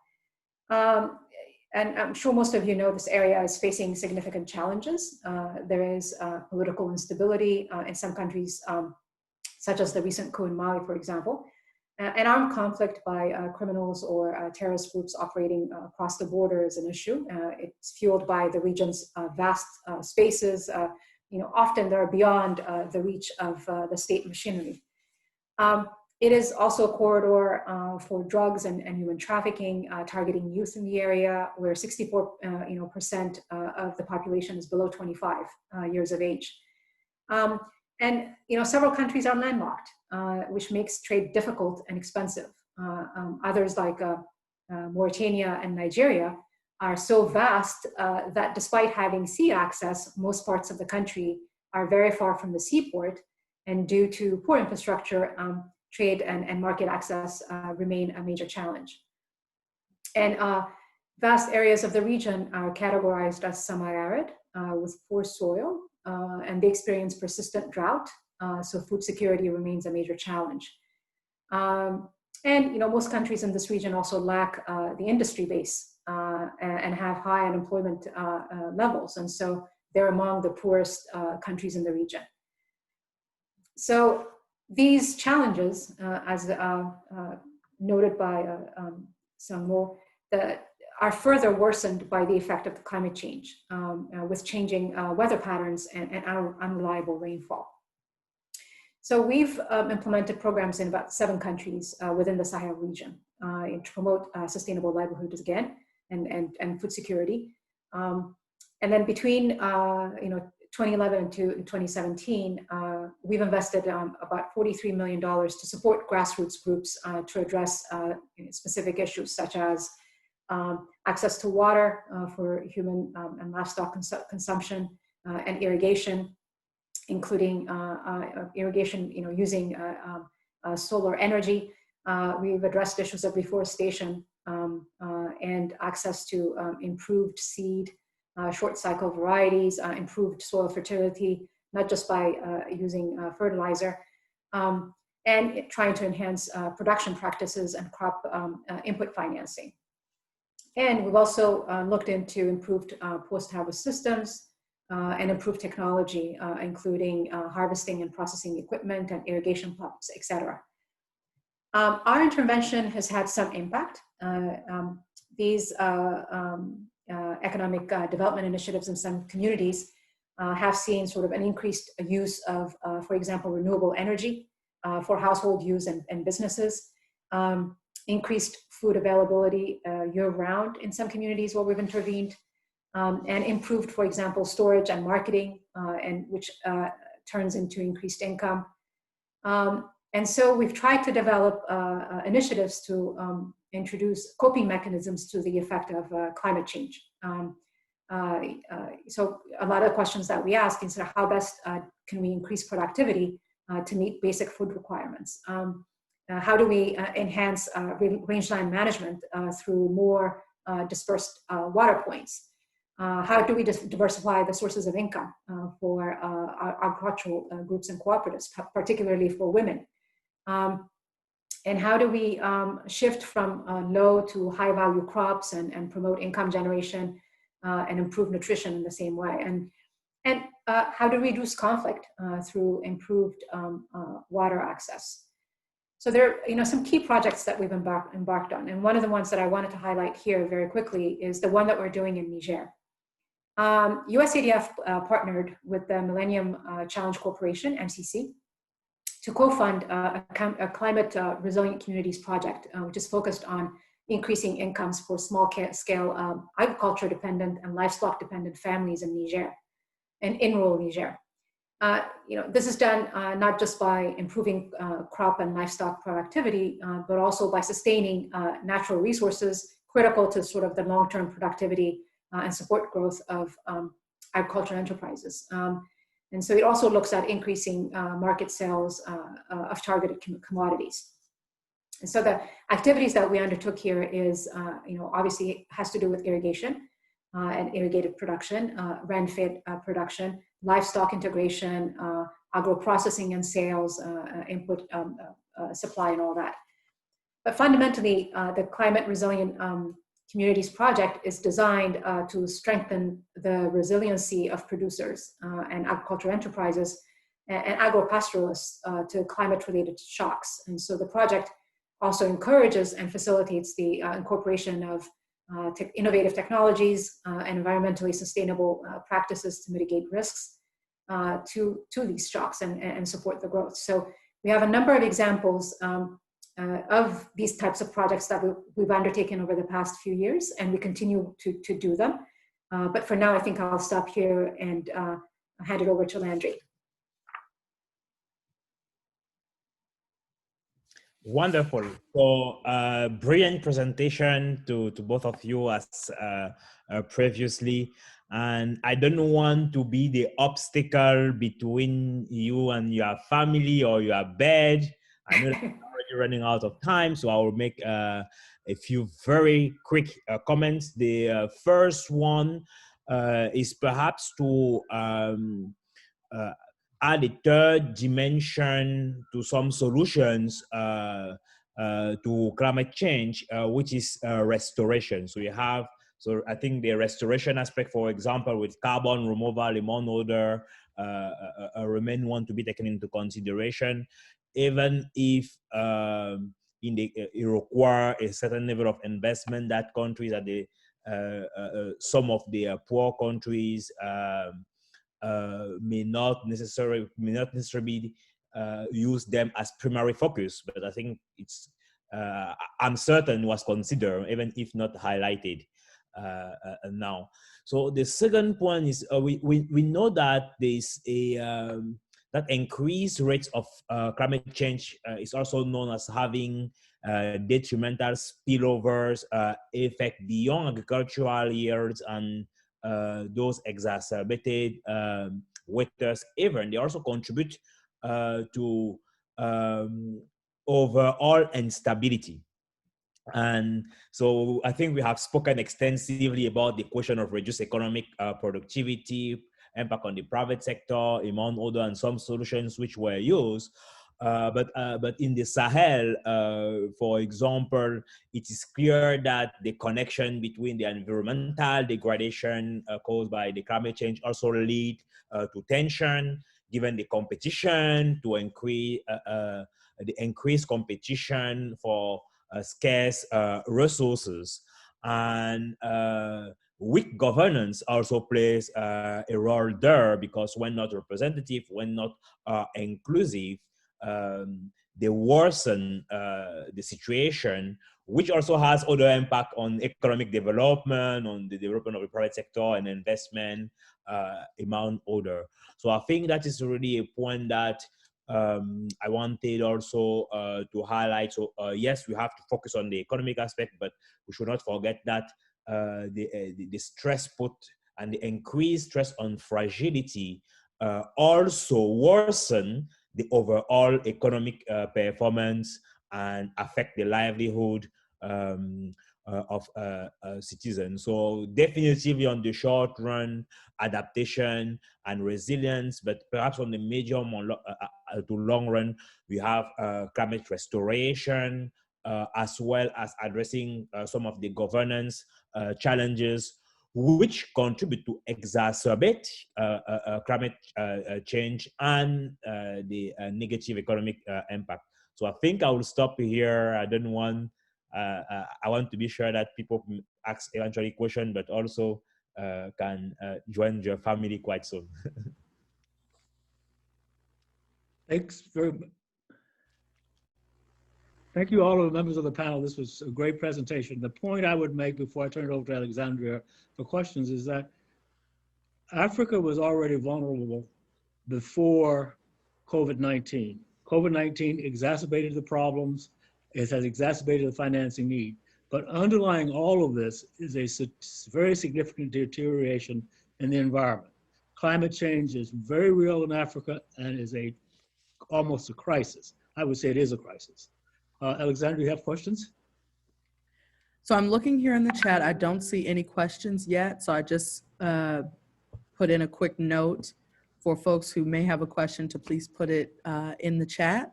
And I'm sure most of you know this area is facing significant challenges. There is political instability in some countries, such as the recent coup in Mali, for example, and armed conflict by criminals or terrorist groups operating across the border is an issue. It's fueled by the region's vast spaces. Often they're beyond the reach of the state machinery. It is also a corridor for drugs and human trafficking, targeting youth in the area, where 64% of the population is below 25 years of age. And several countries are landlocked, which makes trade difficult and expensive. Others like Mauritania and Nigeria are so vast that despite having sea access, most parts of the country are very far from the seaport, and due to poor infrastructure, trade and market access remain a major challenge. And vast areas of the region are categorized as semi-arid with poor soil, and they experience persistent drought, so food security remains a major challenge. And most countries in this region also lack the industry base and have high unemployment levels, and so they're among the poorest countries in the region. So these challenges, as noted by Sang-Mo, are further worsened by the effect of the climate change, with changing weather patterns and unreliable rainfall. So we've implemented programs in about 7 countries within the Sahel region to promote sustainable livelihoods again and food security. And then between 2011 to 2017, we've invested about $43 million to support grassroots groups to address specific issues such as access to water for human and livestock consumption and irrigation, including irrigation using solar energy. We've addressed issues of reforestation and access to improved seed, short cycle varieties, improved soil fertility, not just by using fertilizer, and trying to enhance production practices and crop input financing. And we've also looked into improved post-harvest systems and improved technology, including harvesting and processing equipment and irrigation pumps, et cetera. Our intervention has had some impact. These economic development initiatives in some communities have seen sort of an increased use of, for example, renewable energy for household use and businesses, increased food availability year-round in some communities where we've intervened, and improved, for example, storage and marketing, and which turns into increased income. And so we've tried to develop initiatives to introduce coping mechanisms to the effect of climate change. So a lot of the questions that we ask is how best can we increase productivity to meet basic food requirements? How do we enhance rangeland management through more dispersed water points? How do we diversify the sources of income for our agricultural groups and cooperatives, particularly for women? And how do we shift from low to high value crops and promote income generation and improve nutrition in the same way? And how do we reduce conflict through improved water access? So there are some key projects that we've embarked on. And one of the ones that I wanted to highlight here very quickly is the one that we're doing in Niger. USADF partnered with the Millennium Challenge Corporation, MCC, to co-fund a climate resilient communities project, which is focused on increasing incomes for small-scale agriculture-dependent and livestock-dependent families in Niger and in rural Niger. This is done not just by improving crop and livestock productivity, but also by sustaining natural resources critical to sort of the long-term productivity and support growth of agricultural enterprises. And so it also looks at increasing market sales of targeted commodities. And so the activities that we undertook here is, obviously has to do with irrigation and irrigated production, rain-fed production, livestock integration, agro-processing and sales, input supply and all that. But fundamentally, the Climate Resilient Communities Project is designed to strengthen the resiliency of producers and agricultural enterprises and agro-pastoralists to climate-related shocks. And so the project also encourages and facilitates the incorporation of innovative technologies and environmentally sustainable practices to mitigate risks to these shocks and support the growth. So we have a number of examples of these types of projects that we've undertaken over the past few years, and we continue to do them. But for now, I think I'll stop here and hand it over to Landry. Wonderful. So brilliant presentation to both of you as previously. And I don't want to be the obstacle between you and your family or your bed. I know that I'm already running out of time, so I will make a few very quick comments. The first one is perhaps to add a third dimension to some solutions to climate change, which is restoration. So I think the restoration aspect, for example, with carbon removal, among other, remain one to be taken into consideration, even if it require a certain level of investment that countries at the some of the poor countries may not necessarily use them as primary focus, but I think it's I'm certain was considered, even if not highlighted now. So the second point is we know that there's a that increased rates of climate change is also known as having detrimental spillovers effect beyond agricultural years and those exacerbated winters even. They also contribute to overall instability. And so I think we have spoken extensively about the question of reduced economic productivity, impact on the private sector, among other, and some solutions which were used. But in the Sahel, for example, it is clear that the connection between the environmental degradation caused by the climate change also lead to tension, given the competition to increase the increased competition for scarce resources. And weak governance also plays a role there, because when not representative, when not inclusive, they worsen the situation, which also has other impact on economic development, on the development of the private sector and investment, among other. So I think that is really a point that I wanted also to highlight. So yes, we have to focus on the economic aspect, but we should not forget that the stress put and the increased stress on fragility also worsen the overall economic performance and affect the livelihood of citizens. So definitively on the short run, adaptation and resilience, but perhaps on the medium to long run, we have climate restoration, as well as addressing some of the governance challenges which contribute to exacerbate climate change and the negative economic impact. So I think I will stop here. I don't want, I want to be sure that people ask eventually questions, but also can join your family quite soon. Thanks very much. Thank you, all of the members of the panel. This was a great presentation. The point I would make before I turn it over to Alexandria for questions is that Africa was already vulnerable before COVID-19. COVID-19 exacerbated the problems. It has exacerbated the financing need. But underlying all of this is a very significant deterioration in the environment. Climate change is very real in Africa and is almost a crisis. I would say it is a crisis. Alexandra, you have questions? So I'm looking here in the chat. I don't see any questions yet. So I just put in a quick note for folks who may have a question to please put it in the chat.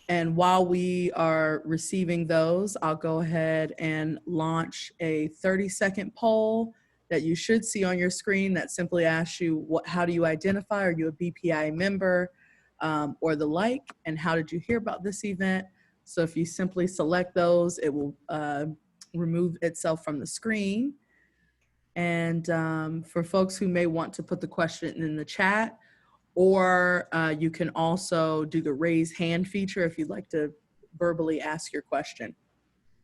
And while we are receiving those, I'll go ahead and launch a 30-second poll that you should see on your screen that simply asks you, how do you identify? Are you a BPIA member or the like? And how did you hear about this event? So if you simply select those, it will remove itself from the screen. And for folks who may want to put the question in the chat, or you can also do the raise hand feature if you'd like to verbally ask your question.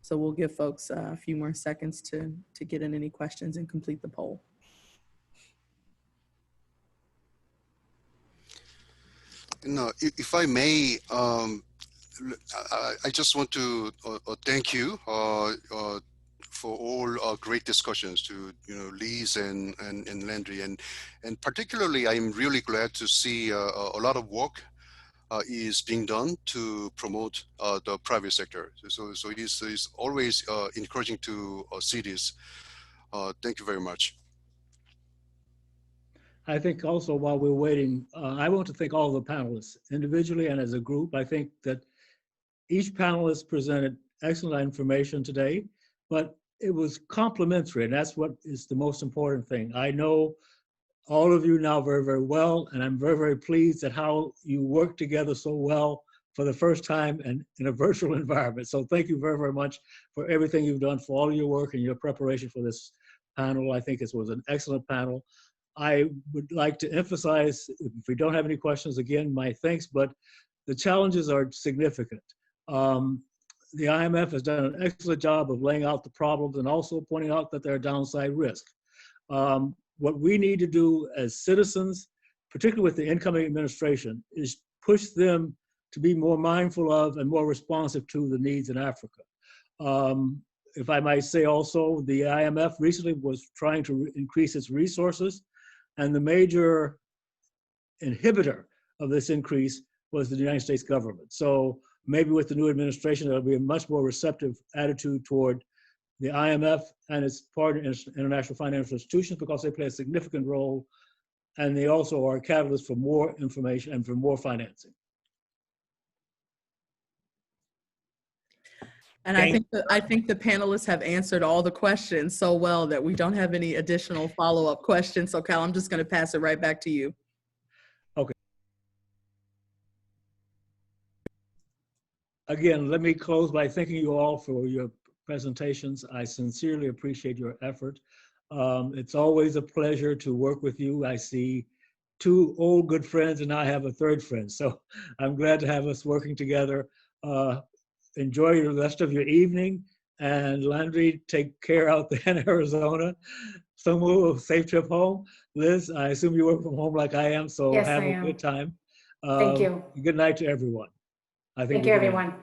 So we'll give folks a few more seconds to get in any questions and complete the poll. No, if I may, I just want to thank you for all great discussions to Liz and Landry, and particularly I'm really glad to see a lot of work is being done to promote the private sector. So it's always encouraging to see this. Thank you very much. I think also while we're waiting, I want to thank all the panelists individually and as a group. I think that each panelist presented excellent information today, but it was complementary, and that's what is the most important thing. I know all of you now very, very well, and I'm very, very pleased at how you work together so well for the first time and in a virtual environment. So thank you very, very much for everything you've done, for all your work and your preparation for this panel. I think it was an excellent panel. I would like to emphasize, if we don't have any questions, again, my thanks, but the challenges are significant. The IMF has done an excellent job of laying out the problems and also pointing out that there are downside risks. What we need to do as citizens, particularly with the incoming administration, is push them to be more mindful of and more responsive to the needs in Africa. If I might say also, the IMF recently was trying to increase its resources, and the major inhibitor of this increase was the United States government. So maybe with the new administration, there'll be a much more receptive attitude toward the IMF and its partner international financial institutions, because they play a significant role, and they also are a catalyst for more information and for more financing. And I think the panelists have answered all the questions so well that we don't have any additional follow-up questions. So Cal, I'm just going to pass it right back to you. Okay. Again, let me close by thanking you all for your presentations. I sincerely appreciate your effort. It's always a pleasure to work with you. I see two old good friends, and now I have a third friend. So I'm glad to have us working together. Enjoy the rest of your evening. And Landry, take care out there in Arizona. Samu, safe trip home. Liz, I assume you work from home like I am, so Yes, have I a am. good time. Thank you. Good night to everyone. Thank you, everyone.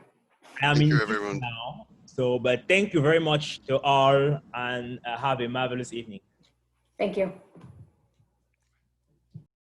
I'm Thank in you, everyone. now. So, but thank you very much to all, and have a marvelous evening. Thank you.